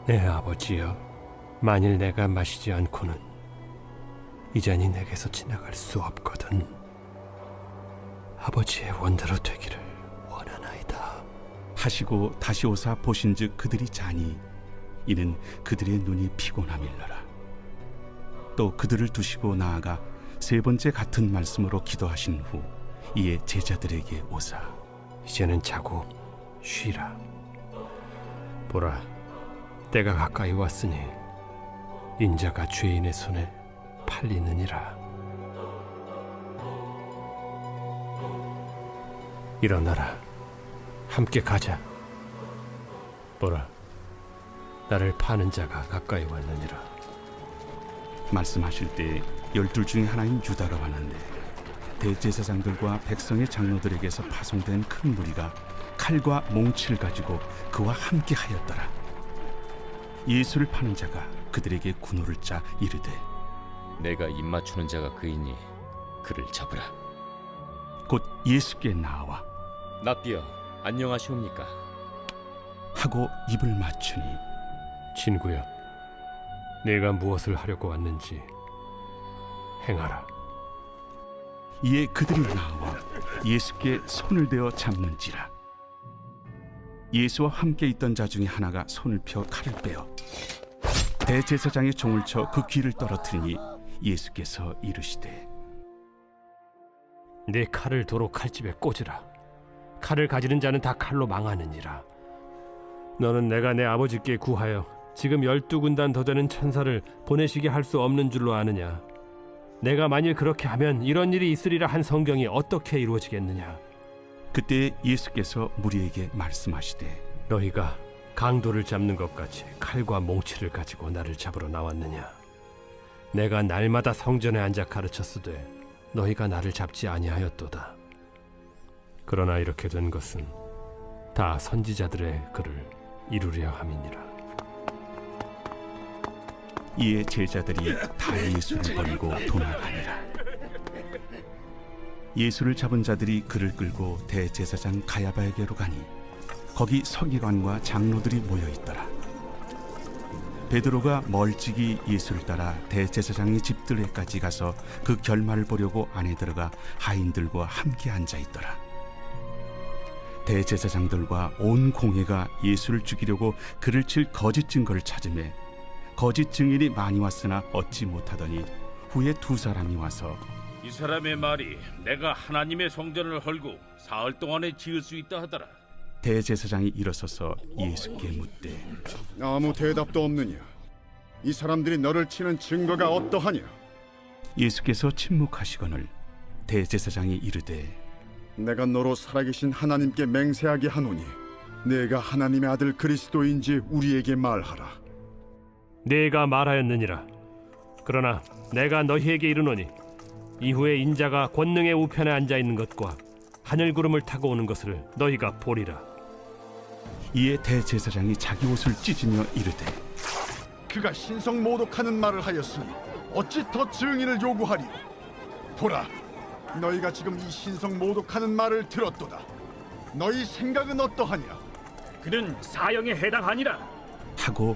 내 아버지여, 만일 내가 마시지 않고는 이 잔이 내게서 지나갈 수 없거든. 아버지의 원대로 되기를 원하나이다 하시고 다시 오사 보신즉 그들이 자니 이는 그들의 눈이 피곤함일러라. 또 그들을 두시고 나아가 3번째 같은 말씀으로 기도하신 후 이에 제자들에게 오사 이제는 자고 쉬라. 보라, 때가 가까이 왔으니 인자가 죄인의 손에 팔리느니라. 일어나라, 함께 가자. 보라, 나를 파는 자가 가까이 왔느니라. 말씀하실 때 12 중에 하나인 유다가 왔는데 대제사장들과 백성의 장로들에게서 파송된 큰 무리가 칼과 몽치를 가지고 그와 함께 하였더라. 예수를 파는 자가 그들에게 군호를 짜 이르되 내가 입맞추는 자가 그이니 그를 잡으라. 곧 예수께 나와 납비여, 안녕하시옵니까? 하고 입을 맞추니 친구여, 내가 무엇을 하려고 왔는지 행하라. 이에 그들이 나와 예수께 손을 대어 잡는지라. 예수와 함께 있던 자 중에 하나가 손을 펴 칼을 빼어 대제사장의 종을 쳐 그 귀를 떨어뜨리니 예수께서 이르시되 내 칼을 도로 칼집에 꽂으라. 칼을 가지는 자는 다 칼로 망하느니라. 너는 내가 내 아버지께 구하여 지금 12군단 더 되는 천사를 보내시게 할 수 없는 줄로 아느냐? 내가 만일 그렇게 하면 이런 일이 있으리라 한 성경이 어떻게 이루어지겠느냐? 그때 예수께서 무리에게 말씀하시되 너희가 강도를 잡는 것 같이 칼과 몽치를 가지고 나를 잡으러 나왔느냐? 내가 날마다 성전에 앉아 가르쳤으되 너희가 나를 잡지 아니하였도다. 그러나 이렇게 된 것은 다 선지자들의 글을 이루려 함이니라. 이에 제자들이 다 예수를 버리고 도망하니라. 예수를 잡은 자들이 그를 끌고 대제사장 가야바에게로 가니 거기 서기관과 장로들이 모여 있더라. 베드로가 멀찍이 예수를 따라 대제사장의 집들에까지 가서 그 결말을 보려고 안에 들어가 하인들과 함께 앉아 있더라. 대제사장들과 온 공회가 예수를 죽이려고 그를 칠 거짓 증거를 찾으매 거짓 증인이 많이 왔으나 얻지 못하더니 후에 두 사람이 와서 이 사람의 말이 내가 하나님의 성전을 헐고 사흘 동안에 지을 수 있다 하더라. 대제사장이 일어서서 예수께 묻되 아무 대답도 없느냐? 이 사람들이 너를 치는 증거가 어떠하냐? 예수께서 침묵하시거늘 대제사장이 이르되 내가 너로 살아계신 하나님께 맹세하게 하노니 내가 하나님의 아들 그리스도인지 우리에게 말하라. 내가 말하였느니라. 그러나 내가 너희에게 이르노니 이후에 인자가 권능의 우편에 앉아 있는 것과 하늘 구름을 타고 오는 것을 너희가 보리라. 이에 대제사장이 자기 옷을 찢으며 이르되 그가 신성 모독하는 말을 하였으니 어찌 더 증인을 요구하리요? 보라, 너희가 지금 이 신성 모독하는 말을 들었도다. 너희 생각은 어떠하냐? 그는 사형에 해당하니라. 하고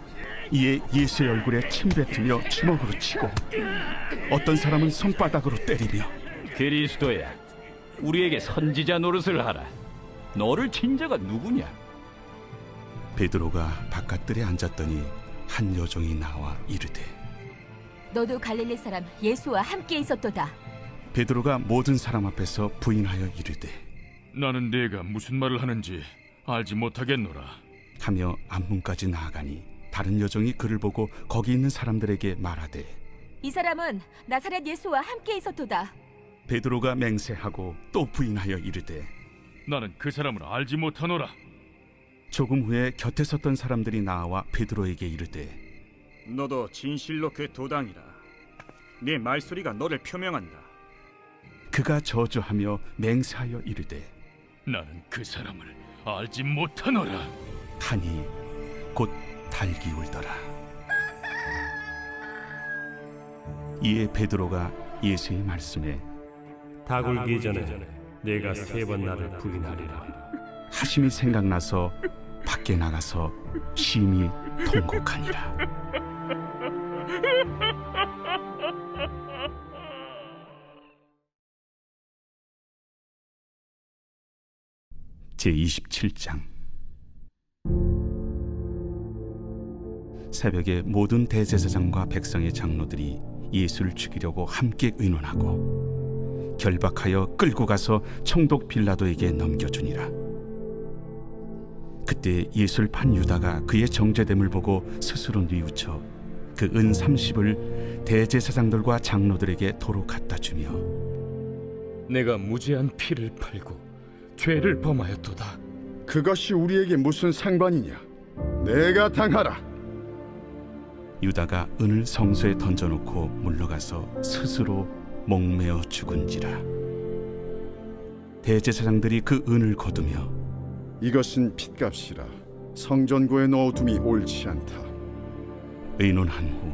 이에 예수의 얼굴에 침 뱉으며 주먹으로 치고 어떤 사람은 손바닥으로 때리며 그리스도야, 우리에게 선지자 노릇을 하라. 너를 친 자가 누구냐? 베드로가 바깥들에 앉았더니 한 여종이 나와 이르되 너도 갈릴리 사람 예수와 함께 있었도다. 베드로가 모든 사람 앞에서 부인하여 이르되 나는 네가 무슨 말을 하는지 알지 못하겠노라. 하며 앞문까지 나아가니 다른 여종이 그를 보고 거기 있는 사람들에게 말하되 이 사람은 나사렛 예수와 함께 있었도다. 베드로가 맹세하고 또 부인하여 이르되 나는 그 사람을 알지 못하노라. 조금 후에 곁에 섰던 사람들이 나와 베드로에게 이르되 너도 진실로 그 도당이라. 네 말소리가 너를 표명한다. 그가 저주하며 맹세하여 이르되 나는 그 사람을 알지 못하노라. 하니 곧 달기 울더라. 이에 베드로가 예수의 말씀에 닭 울기 전에 내가 3번 나를 부인하리라 하심이 생각나서 밖에 나가서 심히 통곡하니라. 제27장. 새벽에 모든 대제사장과 백성의 장로들이 예수를 죽이려고 함께 의논하고 결박하여 끌고 가서 총독 빌라도에게 넘겨주니라. 그때 예수를 판 유다가 그의 정죄됨을 보고 스스로 뉘우쳐 그 은 30을 대제사장들과 장로들에게 도로 갖다 주며 내가 무죄한 피를 팔고 죄를 범하였도다. 그것이 우리에게 무슨 상관이냐? 내가 당하라. 유다가 은을 성소에 던져놓고 물러가서 스스로 목매어 죽은지라. 대제사장들이 그 은을 거두며 이것은 핏값이라 성전고에 넣어둠이 옳지 않다. 의논한 후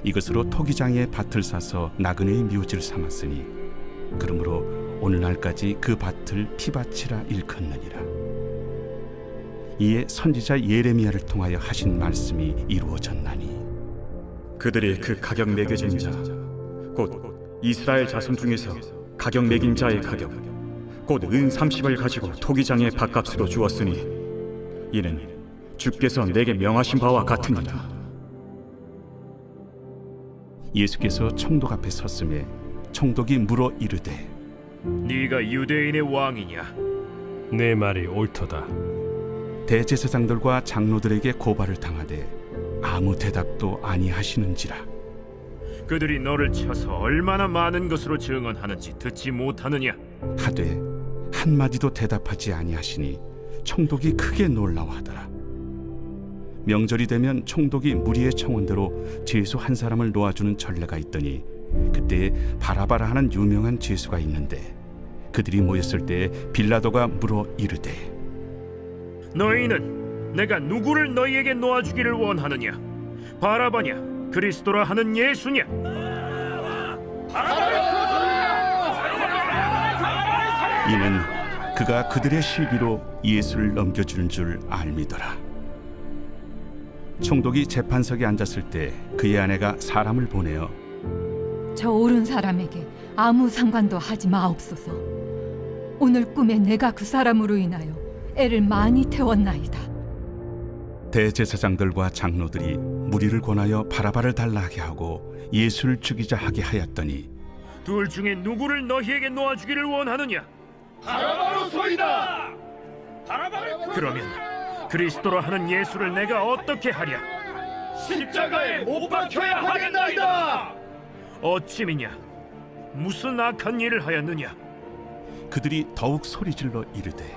이것으로 토기장에 밭을 사서 나그네의 묘지를 삼았으니 그러므로 오늘날까지 그 밭을 피밭이라 일컫느니라. 이에 선지자 예레미야를 통하여 하신 말씀이 이루어졌나니 그들이 그 가격 매겨진 자, 곧 이스라엘 자손 중에서 가격 매긴 자의 가격, 곧 은 30을 가지고 토기장의 밭값으로 주었으니 이는 주께서 내게 명하신 바와 같으니라. 예수께서 총독 앞에 섰음에 총독이 물어 이르되 네가 유대인의 왕이냐? 내 말이 옳도다. 대제사장들과 장로들에게 고발을 당하되 아무 대답도 아니하시는지라. 그들이 너를 쳐서 얼마나 많은 것으로 증언하는지 듣지 못하느냐? 하되 한마디도 대답하지 아니하시니 총독이 크게 놀라워하더라. 명절이 되면 총독이 무리의 청원대로 죄수 한 사람을 놓아주는 전례가 있더니 그때 바라바라 하는 유명한 죄수가 있는데 그들이 모였을 때 빌라도가 물어 이르되 너희는 내가 누구를 너희에게 놓아주기를 원하느냐? 바라바냐? 그리스도라 하는 예수냐? 이는 그가 그들의 시기로 예수를 넘겨주는 줄 알미더라. 총독이 재판석에 앉았을 때 그의 아내가 사람을 보내어 저 옳은 사람에게 아무 상관도 하지 마옵소서. 오늘 꿈에 내가 그 사람으로 인하여 애를 많이 태웠나이다. 대제사장들과 장로들이 무리를 권하여 바라바를 달라하게 하고 예수를 죽이자 하게 하였더니 둘 중에 누구를 너희에게 놓아주기를 원하느냐? 바라바로소이다. 그러면 그리스도라 하는 예수를 내가 어떻게 하랴? 십자가에 못 박혀야 하겠나이다. 어찌미냐? 무슨 악한 일을 하였느냐? 그들이 더욱 소리질러 이르되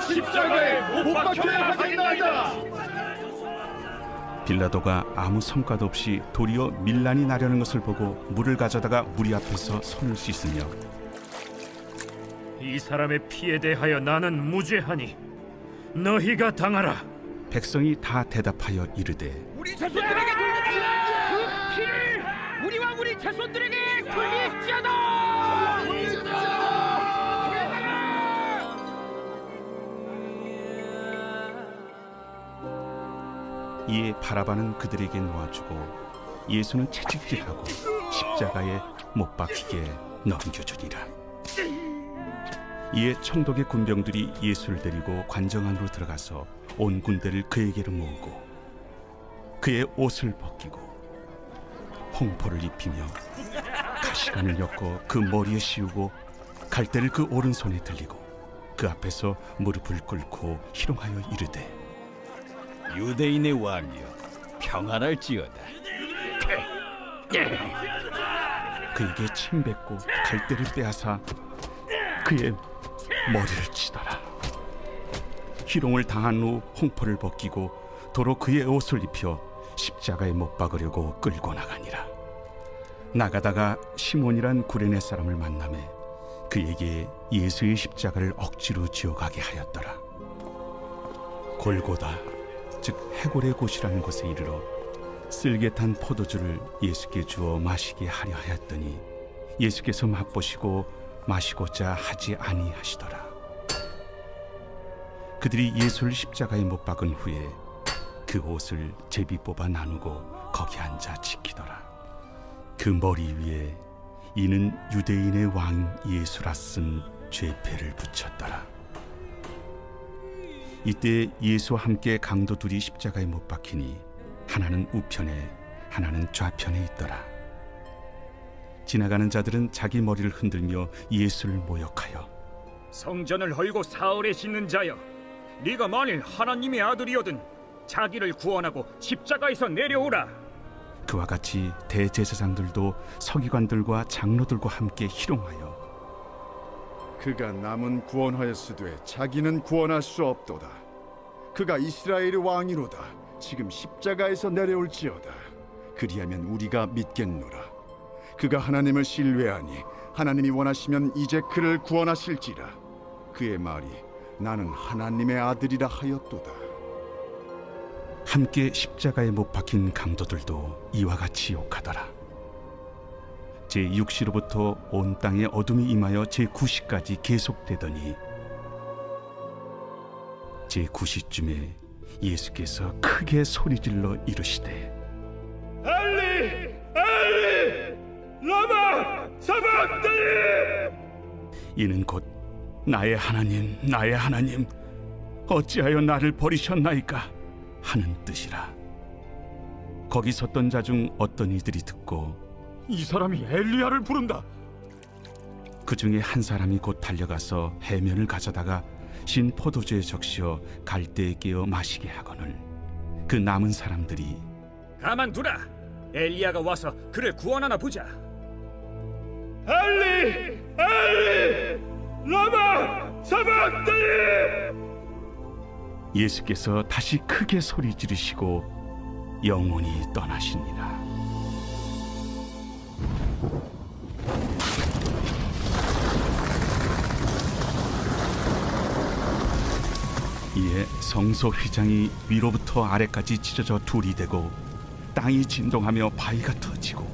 십자가에 못 박혀야 하겠나이다. 빌라도가 아무 성과도 없이 도리어 밀란이 나려는 것을 보고 물을 가져다가 무리 앞에서 손을 씻으며 이 사람의 피에 대하여 나는 무죄하니 너희가 당하라. 백성이 다 대답하여 이르되 우리 자손들에게 돌려달라. 그 피를 우리와 우리 자손들에게 돌릴지어다. 이에 바라바는 그들에게 놓아주고 예수는 채찍질하고 십자가에 못 박히게 넘겨주니라. 이에 총독의 군병들이 예수를 데리고 관정 안으로 들어가서 온 군대를 그에게로 모으고 그의 옷을 벗기고 홍포를 입히며 가시관을 엮어 그 머리에 씌우고 갈대를 그 오른손에 들리고 그 앞에서 무릎을 꿇고 희롱하여 이르되 유대인의 왕이여, 평안할지어다. 그에게 침 뱉고 갈대를 빼앗아 그의 머리를 치더라. 희롱을 당한 후 홍포를 벗기고 도로 그의 옷을 입혀 십자가에 못 박으려고 끌고 나가니라. 나가다가 시몬이란 구레네 사람을 만나매 그에게 예수의 십자가를 억지로 지어가게 하였더라. 골고다 즉 해골의 곳이라는 곳에 이르러 쓸개탄 포도주를 예수께 주어 마시게 하려 하였더니 예수께서 맛보시고 마시고자 하지 아니하시더라. 그들이 예수를 십자가에 못 박은 후에 그 옷을 제비 뽑아 나누고 거기 앉아 지키더라. 그 머리 위에 이는 유대인의 왕 예수라 쓴 죄패를 붙였더라. 이때 예수와 함께 강도 둘이 십자가에 못 박히니 하나는 우편에 하나는 좌편에 있더라. 지나가는 자들은 자기 머리를 흔들며 예수를 모욕하여 성전을 헐고 사흘에 짓는 자여, 네가 만일 하나님의 아들이거든 자기를 구원하고 십자가에서 내려오라. 그와 같이 대제사장들도 서기관들과 장로들과 함께 희롱하여 그가 남은 구원하였으되 자기는 구원할 수 없도다. 그가 이스라엘의 왕이로다. 지금 십자가에서 내려올지어다. 그리하면 우리가 믿겠노라. 그가 하나님을 신뢰하니 하나님이 원하시면 이제 그를 구원하실지라. 그의 말이 나는 하나님의 아들이라 하였도다. 함께 십자가에 못 박힌 강도들도 이와 같이 욕하더라. 제6시로부터 온 땅에 어둠이 임하여 제9시까지 계속되더니 제9시쯤에 예수께서 크게 소리질러 이르시되 엘리 엘리 라마 사박다니. 이는 곧 나의 하나님 나의 하나님 어찌하여 나를 버리셨나이까 하는 뜻이라. 거기 섰던 자 중 어떤 이들이 듣고 이 사람이 엘리야를 부른다. 그 중에 한 사람이 곧 달려가서 해면을 가져다가 신 포도주에 적시어 갈대에 깨어 마시게 하거늘 그 남은 사람들이 가만두라. 엘리야가 와서 그를 구원하나 보자. 엘리 엘리 라마 사박다니. 예수께서 다시 크게 소리 지르시고 영원히 떠나시니라. 이에 성소 휘장이 위로부터 아래까지 찢어져 둘이 되고 땅이 진동하며 바위가 터지고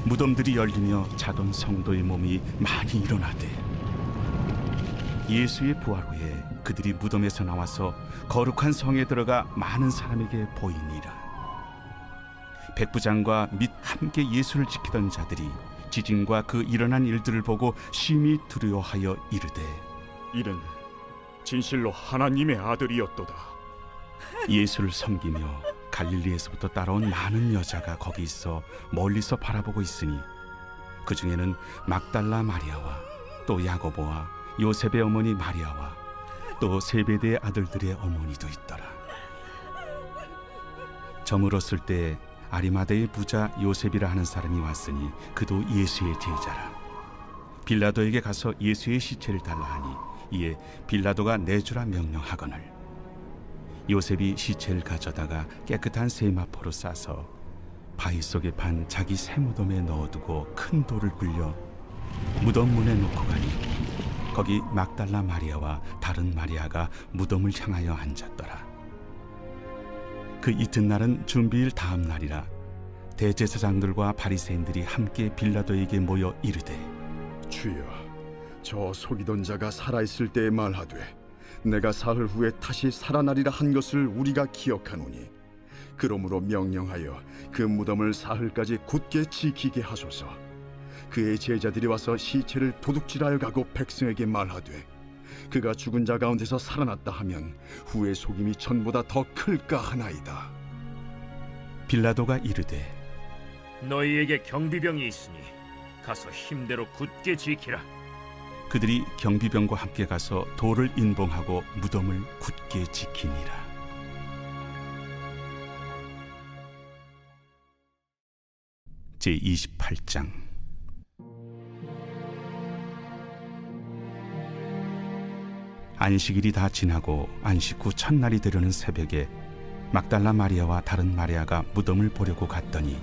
무덤들이 열리며 자던 성도의 몸이 많이 일어나되 예수의 부활 후에 그들이 무덤에서 나와서 거룩한 성에 들어가 많은 사람에게 보이니라. 백부장과 및 함께 예수를 지키던 자들이 지진과 그 일어난 일들을 보고 심히 두려워하여 이르되 이는 진실로 하나님의 아들이었도다. 예수를 섬기며 갈릴리에서부터 따라온 많은 여자가 거기 있어 멀리서 바라보고 있으니 그 중에는 막달라 마리아와 또 야고보와 요셉의 어머니 마리아와 또 세베대의 아들들의 어머니도 있더라. 저물었을 때 아리마대의 부자 요셉이라 하는 사람이 왔으니 그도 예수의 제자라. 빌라도에게 가서 예수의 시체를 달라 하니 이에 빌라도가 내주라 명령하거늘 요셉이 시체를 가져다가 깨끗한 세마포로 싸서 바위 속에 판 자기 새 무덤에 넣어두고 큰 돌을 굴려 무덤 문에 놓고 가니 거기 막달라 마리아와 다른 마리아가 무덤을 향하여 앉았더라. 그 이튿날은 준비일 다음 날이라. 대제사장들과 바리새인들이 함께 빌라도에게 모여 이르되 주여, 저 속이던 자가 살아있을 때에 말하되 내가 사흘 후에 다시 살아나리라 한 것을 우리가 기억하노니 그러므로 명령하여 그 무덤을 사흘까지 굳게 지키게 하소서. 그의 제자들이 와서 시체를 도둑질하여 가고 백성에게 말하되 그가 죽은 자 가운데서 살아났다 하면 후의 속임이 전보다 더 클까 하나이다. 빌라도가 이르되 너희에게 경비병이 있으니 가서 힘대로 굳게 지키라. 그들이 경비병과 함께 가서 돌을 인봉하고 무덤을 굳게 지키니라. 제28장. 안식일이 다 지나고 안식 후 첫날이 되려는 새벽에 막달라 마리아와 다른 마리아가 무덤을 보려고 갔더니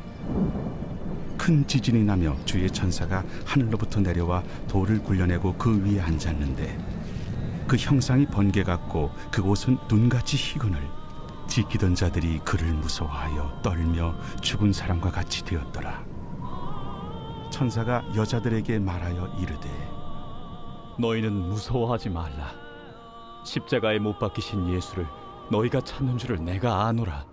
큰 지진이 나며 주의 천사가 하늘로부터 내려와 돌을 굴려내고 그 위에 앉았는데 그 형상이 번개 같고 그곳은 눈같이 희거늘 지키던 자들이 그를 무서워하여 떨며 죽은 사람과 같이 되었더라. 천사가 여자들에게 말하여 이르되 너희는 무서워하지 말라. 십자가에 못 박히신 예수를 너희가 찾는 줄을 내가 아노라.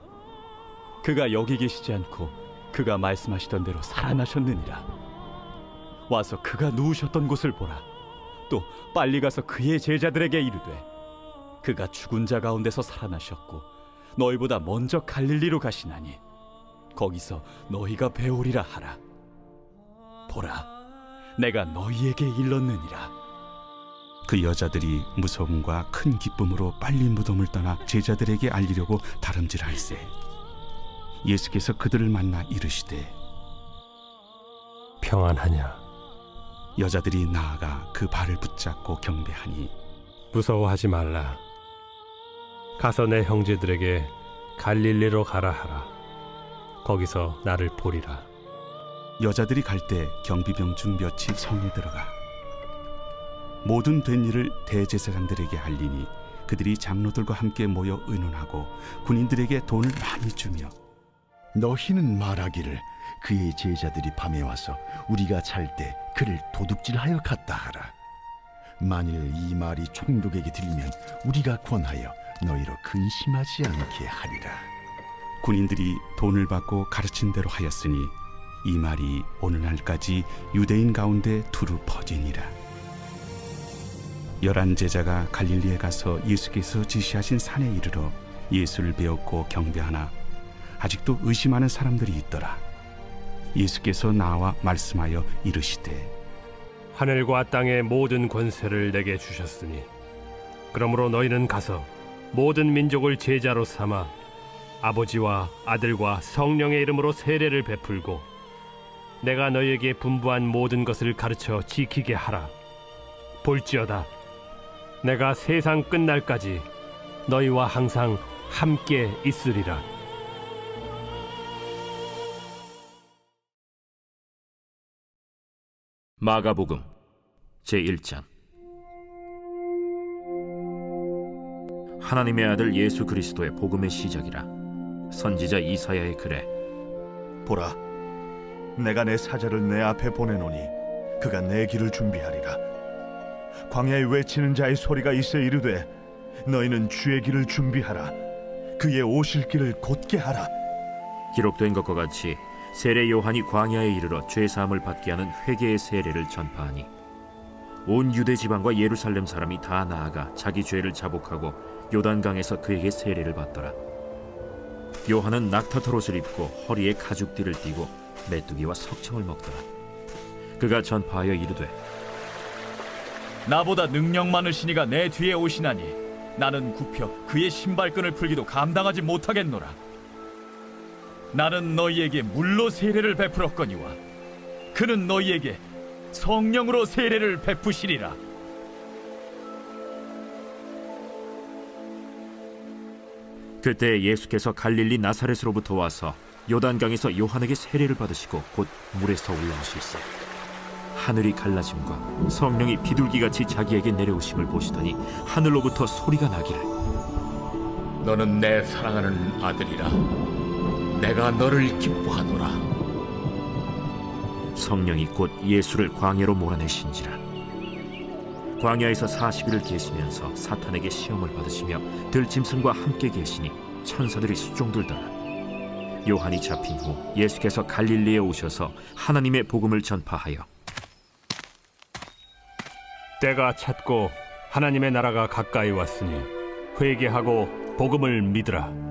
그가 여기 계시지 않고 그가 말씀하시던 대로 살아나셨느니라. 와서 그가 누우셨던 곳을 보라. 또 빨리 가서 그의 제자들에게 이르되 그가 죽은 자 가운데서 살아나셨고 너희보다 먼저 갈릴리로 가시나니 거기서 너희가 배우리라 하라. 보라, 내가 너희에게 일렀느니라. 그 여자들이 무서움과 큰 기쁨으로 빨리 무덤을 떠나 제자들에게 알리려고 다름질할세 예수께서 그들을 만나 이르시되 평안하냐? 여자들이 나아가 그 발을 붙잡고 경배하니 무서워하지 말라. 가서 내 형제들에게 갈릴리로 가라 하라. 거기서 나를 보리라. 여자들이 갈 때 경비병 중 몇이 성에 들어가 모든 된 일을 대제사장들에게 알리니 그들이 장로들과 함께 모여 의논하고 군인들에게 돈을 많이 주며 너희는 말하기를 그의 제자들이 밤에 와서 우리가 잘 때 그를 도둑질하여 갔다 하라. 만일 이 말이 총독에게 들리면 우리가 권하여 너희로 근심하지 않게 하리라. 군인들이 돈을 받고 가르친 대로 하였으니 이 말이 오늘날까지 유대인 가운데 두루 퍼지니라. 11 제자가 갈릴리에 가서 예수께서 지시하신 산에 이르러 예수를 배웠고 경배하나 아직도 의심하는 사람들이 있더라. 예수께서 나와 말씀하여 이르시되 하늘과 땅의 모든 권세를 내게 주셨으니 그러므로 너희는 가서 모든 민족을 제자로 삼아 아버지와 아들과 성령의 이름으로 세례를 베풀고 내가 너희에게 분부한 모든 것을 가르쳐 지키게 하라. 볼지어다 내가 세상 끝날까지 너희와 항상 함께 있으리라. 마가복음 제1장. 하나님의 아들 예수 그리스도의 복음의 시작이라. 선지자 이사야의 글에 보라, 내가 내 사자를 내 앞에 보내노니 그가 내 길을 준비하리라. 광야에 외치는 자의 소리가 있어 이르되 너희는 주의 길을 준비하라. 그의 오실 길을 곧게 하라. 기록된 것과 같이 세례 요한이 광야에 이르러 죄사함을 받게 하는 회개의 세례를 전파하니 온 유대 지방과 예루살렘 사람이 다 나아가 자기 죄를 자복하고 요단강에서 그에게 세례를 받더라. 요한은 낙타털 옷을 입고 허리에 가죽띠를 띠고 메뚜기와 석청을 먹더라. 그가 전파하여 이르되 나보다 능력 많으신 이가 내 뒤에 오시나니 나는 굽혀 그의 신발끈을 풀기도 감당하지 못하겠노라. 나는 너희에게 물로 세례를 베풀었거니와 그는 너희에게 성령으로 세례를 베푸시리라. 그때 예수께서 갈릴리 나사렛으로부터 와서 요단강에서 요한에게 세례를 받으시고 곧 물에서 올라오실세 하늘이 갈라짐과 성령이 비둘기같이 자기에게 내려오심을 보시더니 하늘로부터 소리가 나기를 너는 내 사랑하는 아들이라. 내가 너를 기뻐하노라. 성령이 곧 예수를 광야로 몰아내신지라. 광야에서 40일을 계시면서 사탄에게 시험을 받으시며 들짐승과 함께 계시니 천사들이 수종들더라. 요한이 잡힌 후 예수께서 갈릴리에 오셔서 하나님의 복음을 전파하여 때가 찼고 하나님의 나라가 가까이 왔으니 회개하고 복음을 믿으라.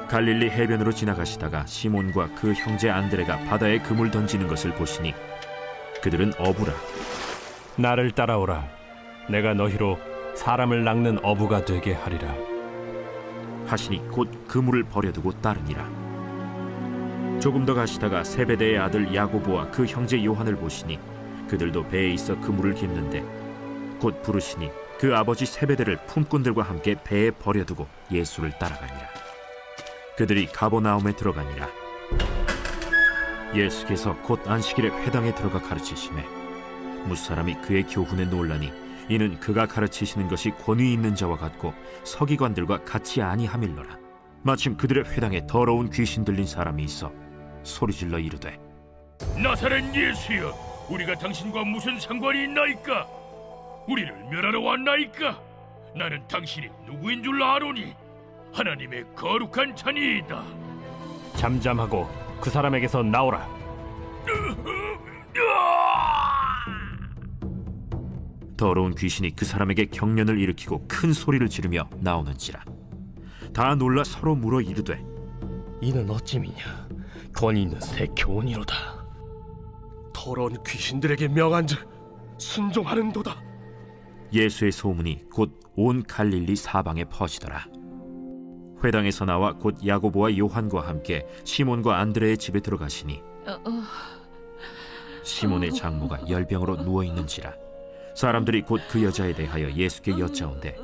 갈릴리 해변으로 지나가시다가 시몬과 그 형제 안드레가 바다에 그물 던지는 것을 보시니 그들은 어부라. 나를 따라오라. 내가 너희로 사람을 낚는 어부가 되게 하리라 하시니 곧 그물을 버려두고 따르니라. 조금 더 가시다가 세베대의 아들 야고보와 그 형제 요한을 보시니 그들도 배에 있어 그물을 깁는데 곧 부르시니 그 아버지 세베대를 품꾼들과 함께 배에 버려두고 예수를 따라가니라. 그들이 가버나움에 들어가니라. 예수께서 곧 안식일에 회당에 들어가 가르치시매 무사람이 그의 교훈에 놀라니 이는 그가 가르치시는 것이 권위 있는 자와 같고 서기관들과 같이 아니하밀러라. 마침 그들의 회당에 더러운 귀신 들린 사람이 있어 소리질러 이르되 나사렛 예수여, 우리가 당신과 무슨 상관이 있나이까? 우리를 멸하러 왔나이까? 나는 당신이 누구인 줄 아노니 하나님의 거룩한 자니이다. 잠잠하고 그 사람에게서 나오라. 더러운 귀신이 그 사람에게 경련을 일으키고 큰 소리를 지르며 나오는지라. 다 놀라 서로 물어 이르되 이는 어찌미냐? 권위 있는 새 교훈이로다. 더러운 귀신들에게 명한즉 순종하는도다. 예수의 소문이 곧 온 갈릴리 사방에 퍼지더라. 회당에서 나와 곧 야고보와 요한과 함께 시몬과 안드레의 집에 들어가시니 시몬의 장모가 열병으로 누워 있는지라. 사람들이 곧 그 여자에 대하여 예수께 여짜온대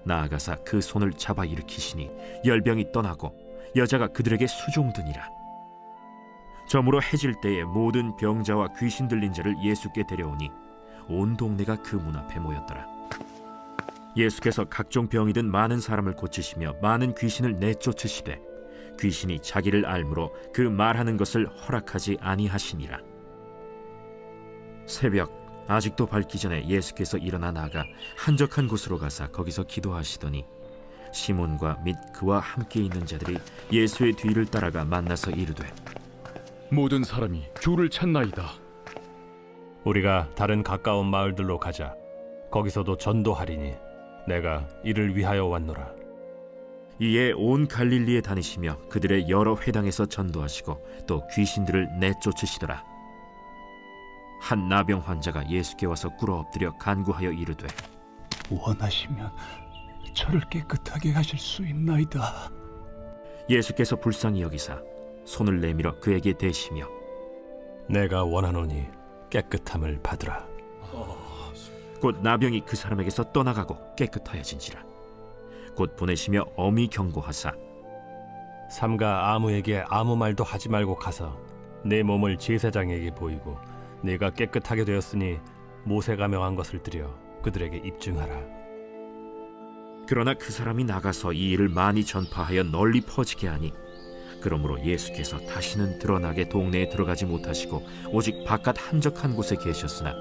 나아가사 그 손을 잡아 일으키시니 열병이 떠나고 여자가 그들에게 수종드니라. 저물어 해질 때에 모든 병자와 귀신 들린 자를 예수께 데려오니 온 동네가 그 문 앞에 모였더라. 예수께서 각종 병이 든 많은 사람을 고치시며 많은 귀신을 내쫓으시되 귀신이 자기를 알므로 그 말하는 것을 허락하지 아니하시니라. 새벽 아직도 밝기 전에 예수께서 일어나 나가 한적한 곳으로 가사 거기서 기도하시더니 시몬과 및 그와 함께 있는 자들이 예수의 뒤를 따라가 만나서 이르되 모든 사람이 주를 찾나이다. 우리가 다른 가까운 마을들로 가자. 거기서도 전도하리니 내가 이를 위하여 왔노라. 이에 온 갈릴리에 다니시며 그들의 여러 회당에서 전도하시고 또 귀신들을 내쫓으시더라. 한 나병 환자가 예수께 와서 꿇어 엎드려 간구하여 이르되 원하시면 저를 깨끗하게 하실 수 있나이다. 예수께서 불쌍히 여기사 손을 내밀어 그에게 대시며 내가 원하노니 깨끗함을 받으라. 곧 나병이 그 사람에게서 떠나가고 깨끗하여진지라. 곧 보내시며 엄히 경고하사 삼가 아무에게 아무 말도 하지 말고 가서 내 몸을 제사장에게 보이고 내가 깨끗하게 되었으니 모세가 명한 것을 드려 그들에게 입증하라. 그러나 그 사람이 나가서 이 일을 많이 전파하여 널리 퍼지게 하니 그러므로 예수께서 다시는 드러나게 동네에 들어가지 못하시고 오직 바깥 한적한 곳에 계셨으나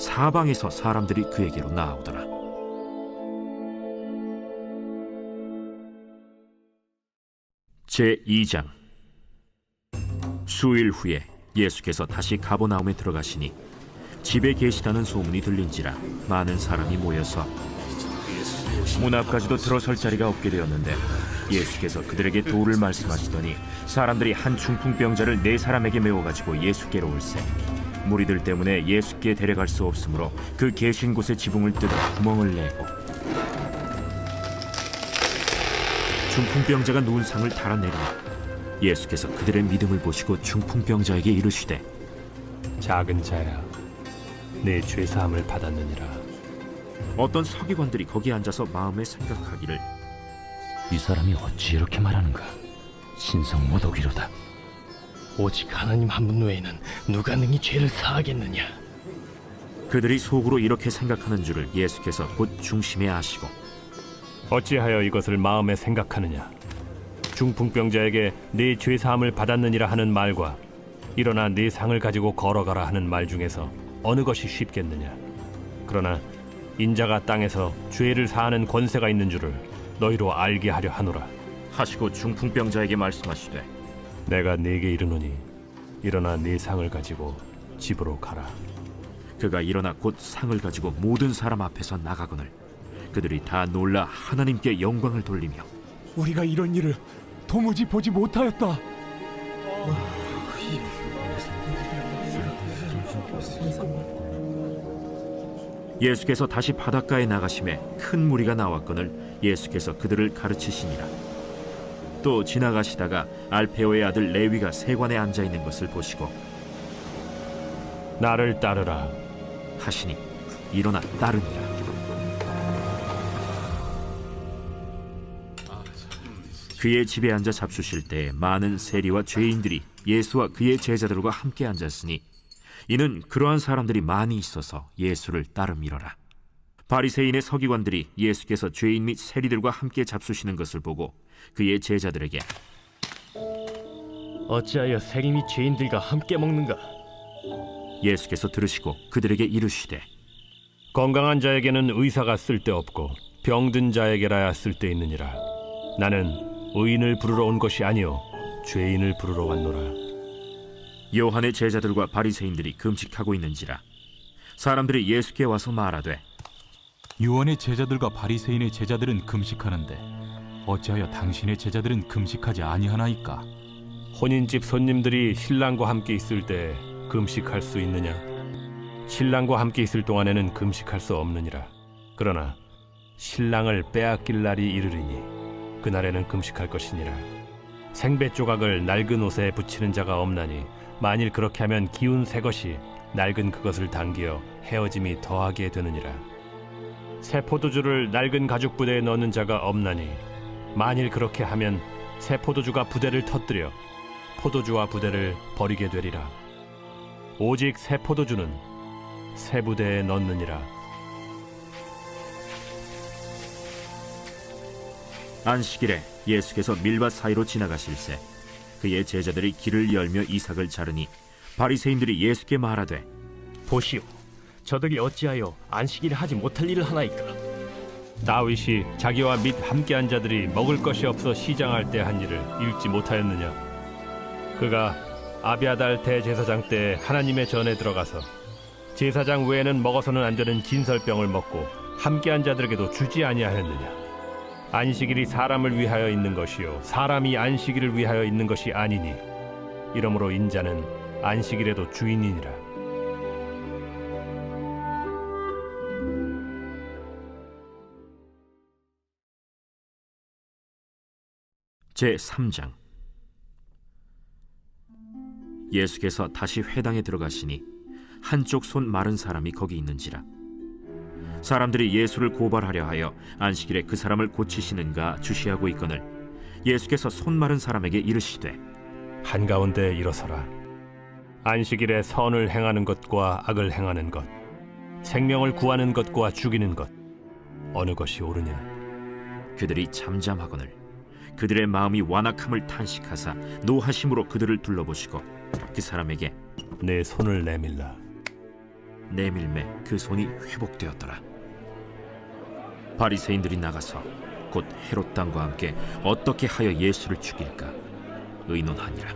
사방에서 사람들이 그에게로 나아오더라. 제2장. 수일 후에 예수께서 다시 가버나움에 들어가시니 집에 계시다는 소문이 들린지라 많은 사람이 모여서 문 앞까지도 들어설 자리가 없게 되었는데 예수께서 그들에게 도를 말씀하시더니 사람들이 한 중풍병자를 4사람에게 메워가지고 예수께로 올세 무리들 때문에 예수께 데려갈 수 없으므로 그 계신 곳에 지붕을 뜯어 구멍을 내고 중풍병자가 누운 상을 달아내리니 예수께서 그들의 믿음을 보시고 중풍병자에게 이르시되 작은 자야, 내 죄사함을 받았느니라. 어떤 서기관들이 거기 앉아서 마음에 생각하기를 이 사람이 어찌 이렇게 말하는가? 신성 모독이로다. 오직 하나님 한 분 외에는 누가 능히 죄를 사하겠느냐? 그들이 속으로 이렇게 생각하는 줄을 예수께서 곧 중심에 아시고 어찌하여 이것을 마음에 생각하느냐? 중풍병자에게 네 죄사함을 받았느니라 하는 말과 일어나 네 상을 가지고 걸어가라 하는 말 중에서 어느 것이 쉽겠느냐? 그러나 인자가 땅에서 죄를 사하는 권세가 있는 줄을 너희로 알게 하려 하노라. 하시고 중풍병자에게 말씀하시되 내가 네게 이르노니 일어나 네 상을 가지고 집으로 가라. 그가 일어나 곧 상을 가지고 모든 사람 앞에서 나가거늘 그들이 다 놀라 하나님께 영광을 돌리며 우리가 이런 일을 도무지 보지 못하였다. 예수께서 다시 바닷가에 나가심에 큰 무리가 나왔거늘 예수께서 그들을 가르치시니라. 또 지나가시다가 알페오의 아들 레위가 세관에 앉아 있는 것을 보시고 나를 따르라 하시니 일어나 따르니라. 그의 집에 앉아 잡수실 때 많은 세리와 죄인들이 예수와 그의 제자들과 함께 앉았으니 이는 그러한 사람들이 많이 있어서 예수를 따름이러라. 바리새인의 서기관들이 예수께서 죄인 및 세리들과 함께 잡수시는 것을 보고 그의 제자들에게 어찌하여 세리 및 죄인들과 함께 먹는가? 예수께서 들으시고 그들에게 이르시되 건강한 자에게는 의사가 쓸데없고 병든 자에게라야 쓸데있느니라. 나는 의인을 부르러 온 것이 아니요 죄인을 부르러 왔노라. 요한의 제자들과 바리새인들이 금식하고 있는지라 사람들이 예수께 와서 말하되 요한의 제자들과 바리새인의 제자들은 금식하는데 어찌하여 당신의 제자들은 금식하지 아니하나이까? 혼인집 손님들이 신랑과 함께 있을 때 금식할 수 있느냐? 신랑과 함께 있을 동안에는 금식할 수 없느니라. 그러나 신랑을 빼앗길 날이 이르리니 그날에는 금식할 것이니라. 생배 조각을 낡은 옷에 붙이는 자가 없나니 만일 그렇게 하면 기운 새 것이 낡은 그것을 당기어 헤어짐이 더하게 되느니라. 새 포도주를 낡은 가죽 부대에 넣는 자가 없나니 만일 그렇게 하면 새 포도주가 부대를 터뜨려 포도주와 부대를 버리게 되리라. 오직 새 포도주는 새 부대에 넣느니라. 안식일에 예수께서 밀밭 사이로 지나가실새 그의 제자들이 길을 열며 이삭을 자르니 바리새인들이 예수께 말하되 보시오, 저들이 어찌하여 안식일에 하지 못할 일을 하나이까? 다윗이 자기와 및 함께한 자들이 먹을 것이 없어 시장할 때 한 일을 읽지 못하였느냐? 그가 아비아달 대제사장 때 하나님의 전에 들어가서 제사장 외에는 먹어서는 안 되는 진설병을 먹고 함께한 자들에게도 주지 아니하였느냐? 안식일이 사람을 위하여 있는 것이요 사람이 안식일을 위하여 있는 것이 아니니 이러므로 인자는 안식일에도 주인이니라. 제3장. 예수께서 다시 회당에 들어가시니 한쪽 손 마른 사람이 거기 있는지라. 사람들이 예수를 고발하려 하여 안식일에 그 사람을 고치시는가 주시하고 있거늘 예수께서 손 마른 사람에게 이르시되 한가운데 일어서라. 안식일에 선을 행하는 것과 악을 행하는 것, 생명을 구하는 것과 죽이는 것, 어느 것이 옳으냐? 그들이 잠잠하거늘 그들의 마음이 완악함을 탄식하사 노하심으로 그들을 둘러보시고 그 사람에게 내 손을 내밀라. 내밀매 그 손이 회복되었더라. 바리새인들이 나가서 곧 헤롯 당과 함께 어떻게 하여 예수를 죽일까 의논하니라.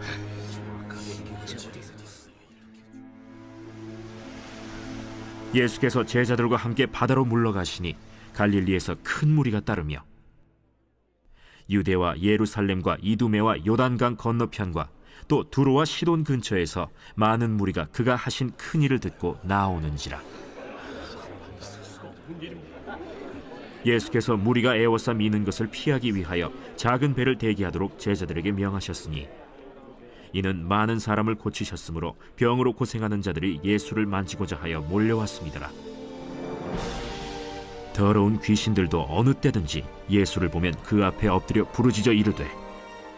예수께서 제자들과 함께 바다로 물러가시니 갈릴리에서 큰 무리가 따르며 유대와 예루살렘과 이두메와 요단강 건너편과 또 두로와 시돈 근처에서 많은 무리가 그가 하신 큰 일을 듣고 나오는지라. 예수께서 무리가 애워싸 미는 것을 피하기 위하여 작은 배를 대기하도록 제자들에게 명하셨으니 이는 많은 사람을 고치셨으므로 병으로 고생하는 자들이 예수를 만지고자 하여 몰려왔습니다. 더러운 귀신들도 어느 때든지 예수를 보면 그 앞에 엎드려 부르짖어 이르되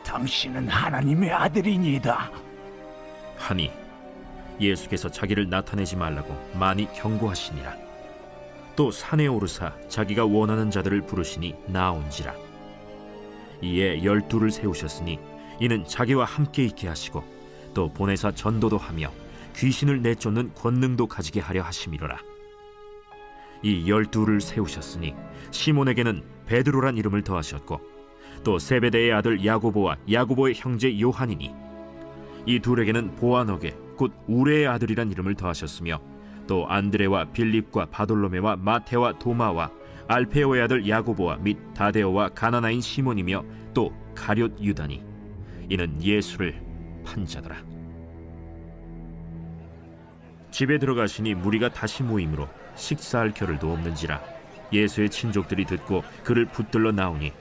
당신은 하나님의 아들이니이다 하니 예수께서 자기를 나타내지 말라고 많이 경고하시니라. 또 산에 오르사 자기가 원하는 자들을 부르시니 나온지라. 이에 12를 세우셨으니 이는 자기와 함께 있게 하시고 또 보내사 전도도 하며 귀신을 내쫓는 권능도 가지게 하려 하심이로라. 이 12를 세우셨으니 시몬에게는 베드로란 이름을 더하셨고 또 세베대의 아들 야고보와 야고보의 형제 요한이니 이 둘에게는 보아너게 곧 우레의 아들이란 이름을 더하셨으며 또 안드레와 빌립과 바돌로메와 마테와 도마와 알페오의 아들 야고보와 및 다데오와 가나나인 시몬이며 또 가룟 유다니 이는 예수를 판 자더라. 집에 들어가시니 무리가 다시 모이므로 식사할 겨를도 없는지라. 예수의 친족들이 듣고 그를 붙들러 나오니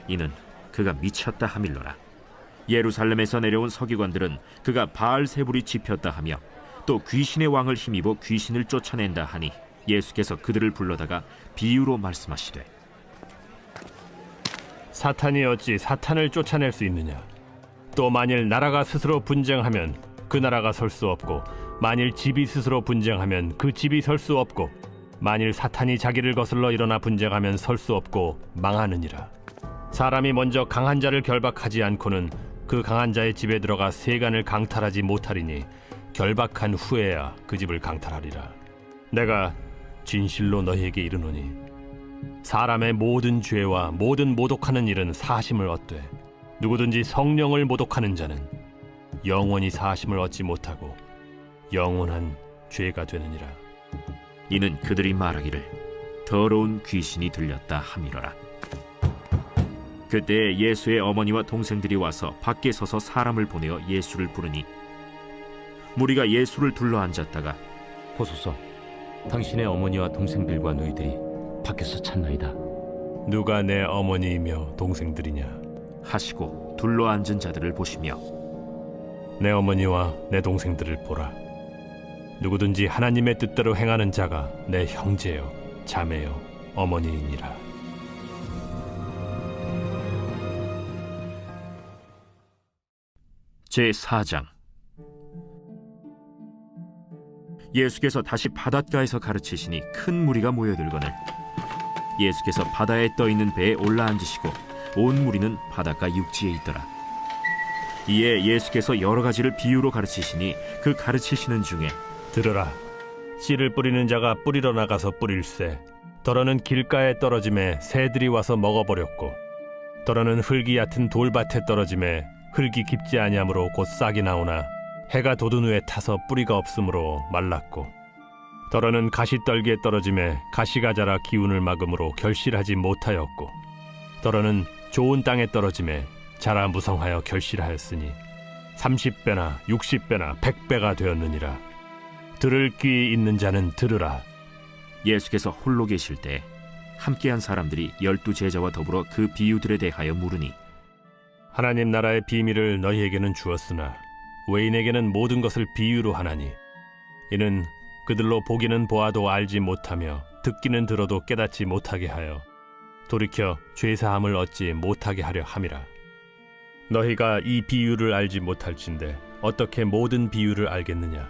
이는 그가 미쳤다 하밀러라. 예루살렘에서 내려온 서기관들은 그가 바알세불이 집혔다 하며 또 귀신의 왕을 힘입어 귀신을 쫓아낸다 하니 예수께서 그들을 불러다가 비유로 말씀하시되 사탄이 어찌 사탄을 쫓아낼 수 있느냐? 또 만일 나라가 스스로 분쟁하면 그 나라가 설 수 없고 만일 집이 스스로 분쟁하면 그 집이 설 수 없고 만일 사탄이 자기를 거슬러 일어나 분쟁하면 설 수 없고 망하느니라. 사람이 먼저 강한 자를 결박하지 않고는 그 강한 자의 집에 들어가 세간을 강탈하지 못하리니 결박한 후에야 그 집을 강탈하리라. 내가 진실로 너희에게 이르노니 사람의 모든 죄와 모든 모독하는 일은 사심을 얻되 누구든지 성령을 모독하는 자는 영원히 사심을 얻지 못하고 영원한 죄가 되느니라. 이는 그들이 말하기를 더러운 귀신이 들렸다 함이로라. 그때 예수의 어머니와 동생들이 와서 밖에 서서 사람을 보내어 예수를 부르니 무리가 예수를 둘러 앉았다가 보소서, 당신의 어머니와 동생들과 너희들이 밖에서 찾나이다. 누가 내 어머니이며 동생들이냐 하시고 둘러 앉은 자들을 보시며 내 어머니와 내 동생들을 보라. 누구든지 하나님의 뜻대로 행하는 자가 내 형제요 자매요 어머니이니라. 제4장. 예수께서 다시 바닷가에서 가르치시니 큰 무리가 모여들거늘 예수께서 바다에 떠있는 배에 올라앉으시고 온 무리는 바닷가 육지에 있더라. 이에 예수께서 여러 가지를 비유로 가르치시니 그 가르치시는 중에 들으라. 씨를 뿌리는 자가 뿌리러 나가서 뿌릴새 더러는 길가에 떨어짐에 새들이 와서 먹어버렸고 더러는 흙이 얕은 돌밭에 떨어짐에 흙이 깊지 아니하므로 곧 싹이 나오나 해가 돋은 후에 타서 뿌리가 없으므로 말랐고 더러는 가시떨기에 떨어짐에 가시가 자라 기운을 막음으로 결실하지 못하였고 더러는 좋은 땅에 떨어짐에 자라 무성하여 결실하였으니 30배나 60배나 100배가 되었느니라. 들을 귀 있는 자는 들으라. 예수께서 홀로 계실 때 함께한 사람들이 12제자와 더불어 그 비유들에 대하여 물으니 하나님 나라의 비밀을 너희에게는 주었으나 외인에게는 모든 것을 비유로 하나니 이는 그들로 보기는 보아도 알지 못하며 듣기는 들어도 깨닫지 못하게 하여 돌이켜 죄사함을 얻지 못하게 하려 함이라. 너희가 이 비유를 알지 못할진대 어떻게 모든 비유를 알겠느냐.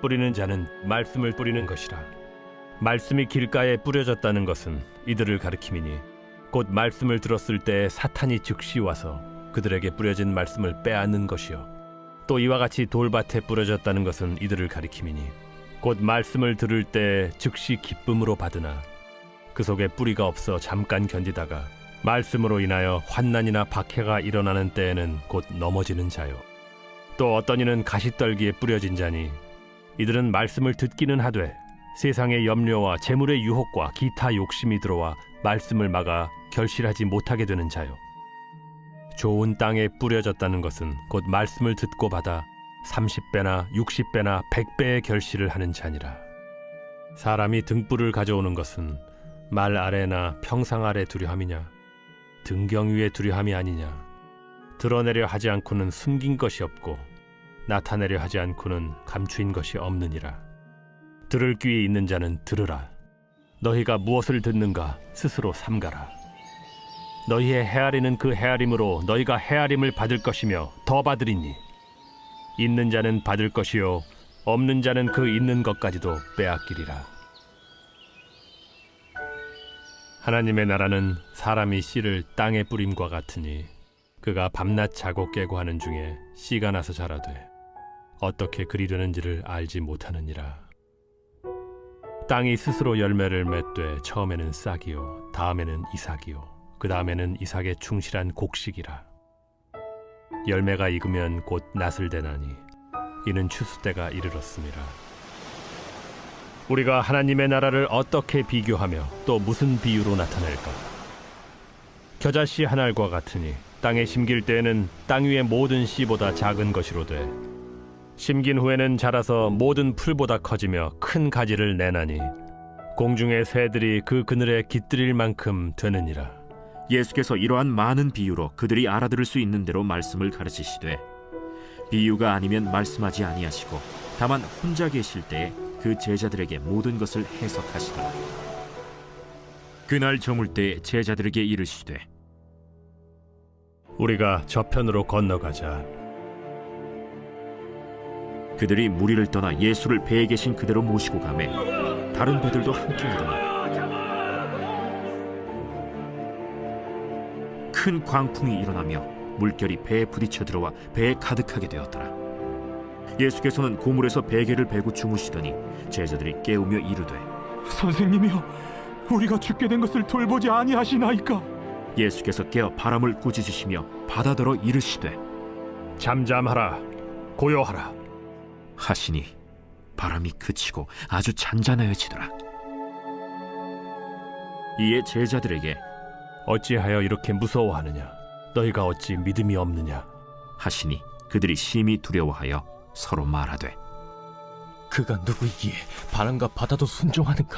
뿌리는 자는 말씀을 뿌리는 것이라. 말씀이 길가에 뿌려졌다는 것은 이들을 가리킴이니 곧 말씀을 들었을 때 사탄이 즉시 와서 그들에게 뿌려진 말씀을 빼앗는 것이요 또 이와 같이 돌밭에 뿌려졌다는 것은 이들을 가리킴이니 곧 말씀을 들을 때 즉시 기쁨으로 받으나 그 속에 뿌리가 없어 잠깐 견디다가 말씀으로 인하여 환난이나 박해가 일어나는 때에는 곧 넘어지는 자요 또 어떤 이는 가시떨기에 뿌려진 자니 이들은 말씀을 듣기는 하되 세상의 염려와 재물의 유혹과 기타 욕심이 들어와 말씀을 막아 결실하지 못하게 되는 자요 좋은 땅에 뿌려졌다는 것은 곧 말씀을 듣고 받아 30배나 60배나 100배의 결실을 하는 자니라. 사람이 등불을 가져오는 것은 말 아래나 평상 아래 두려 함이냐 등경 위에 두려 함이 아니냐. 드러내려 하지 않고는 숨긴 것이 없고 나타내려 하지 않고는 감추인 것이 없느니라. 들을 귀에 있는 자는 들으라. 너희가 무엇을 듣는가 스스로 삼가라. 너희의 헤아리는 그 헤아림으로 너희가 헤아림을 받을 것이며 더 받으리니 있는 자는 받을 것이요 없는 자는 그 있는 것까지도 빼앗기리라. 하나님의 나라는 사람이 씨를 땅에 뿌림과 같으니 그가 밤낮 자고 깨고 하는 중에 씨가 나서 자라되 어떻게 그리 되는지를 알지 못하느니라. 땅이 스스로 열매를 맺되 처음에는 싹이요 다음에는 이삭이요 그 다음에는 이삭의 충실한 곡식이라. 열매가 익으면 곧 낫을 대나니 이는 추수 때가 이르렀습니다. 우리가 하나님의 나라를 어떻게 비교하며 또 무슨 비유로 나타낼까? 겨자씨 한 알과 같으니 땅에 심길 때에는 땅 위의 모든 씨보다 작은 것이로되 심긴 후에는 자라서 모든 풀보다 커지며 큰 가지를 내나니 공중의 새들이 그 그늘에 깃들일 만큼 되느니라. 예수께서 이러한 많은 비유로 그들이 알아들을 수 있는 대로 말씀을 가르치시되 비유가 아니면 말씀하지 아니하시고 다만 혼자 계실 때에 그 제자들에게 모든 것을 해석하시더라. 그날 저물 때에 제자들에게 이르시되 우리가 저편으로 건너가자. 그들이 무리를 떠나 예수를 배에 계신 그대로 모시고 가매 다른 배들도 함께 오더니 큰 광풍이 일어나며 물결이 배에 부딪혀 들어와 배에 가득하게 되었더라. 예수께서는 고물에서 베개를 베고 주무시더니 제자들이 깨우며 이르되 선생님이여 우리가 죽게 된 것을 돌보지 아니하시나이까. 예수께서 깨어 바람을 꾸짖으시며 바다더러 이르시되 잠잠하라 고요하라 하시니 바람이 그치고 아주 잔잔하여지더라. 이에 제자들에게 어찌하여 이렇게 무서워하느냐 너희가 어찌 믿음이 없느냐 하시니 그들이 심히 두려워하여 서로 말하되 그가 누구이기에 바람과 바다도 순종하는가?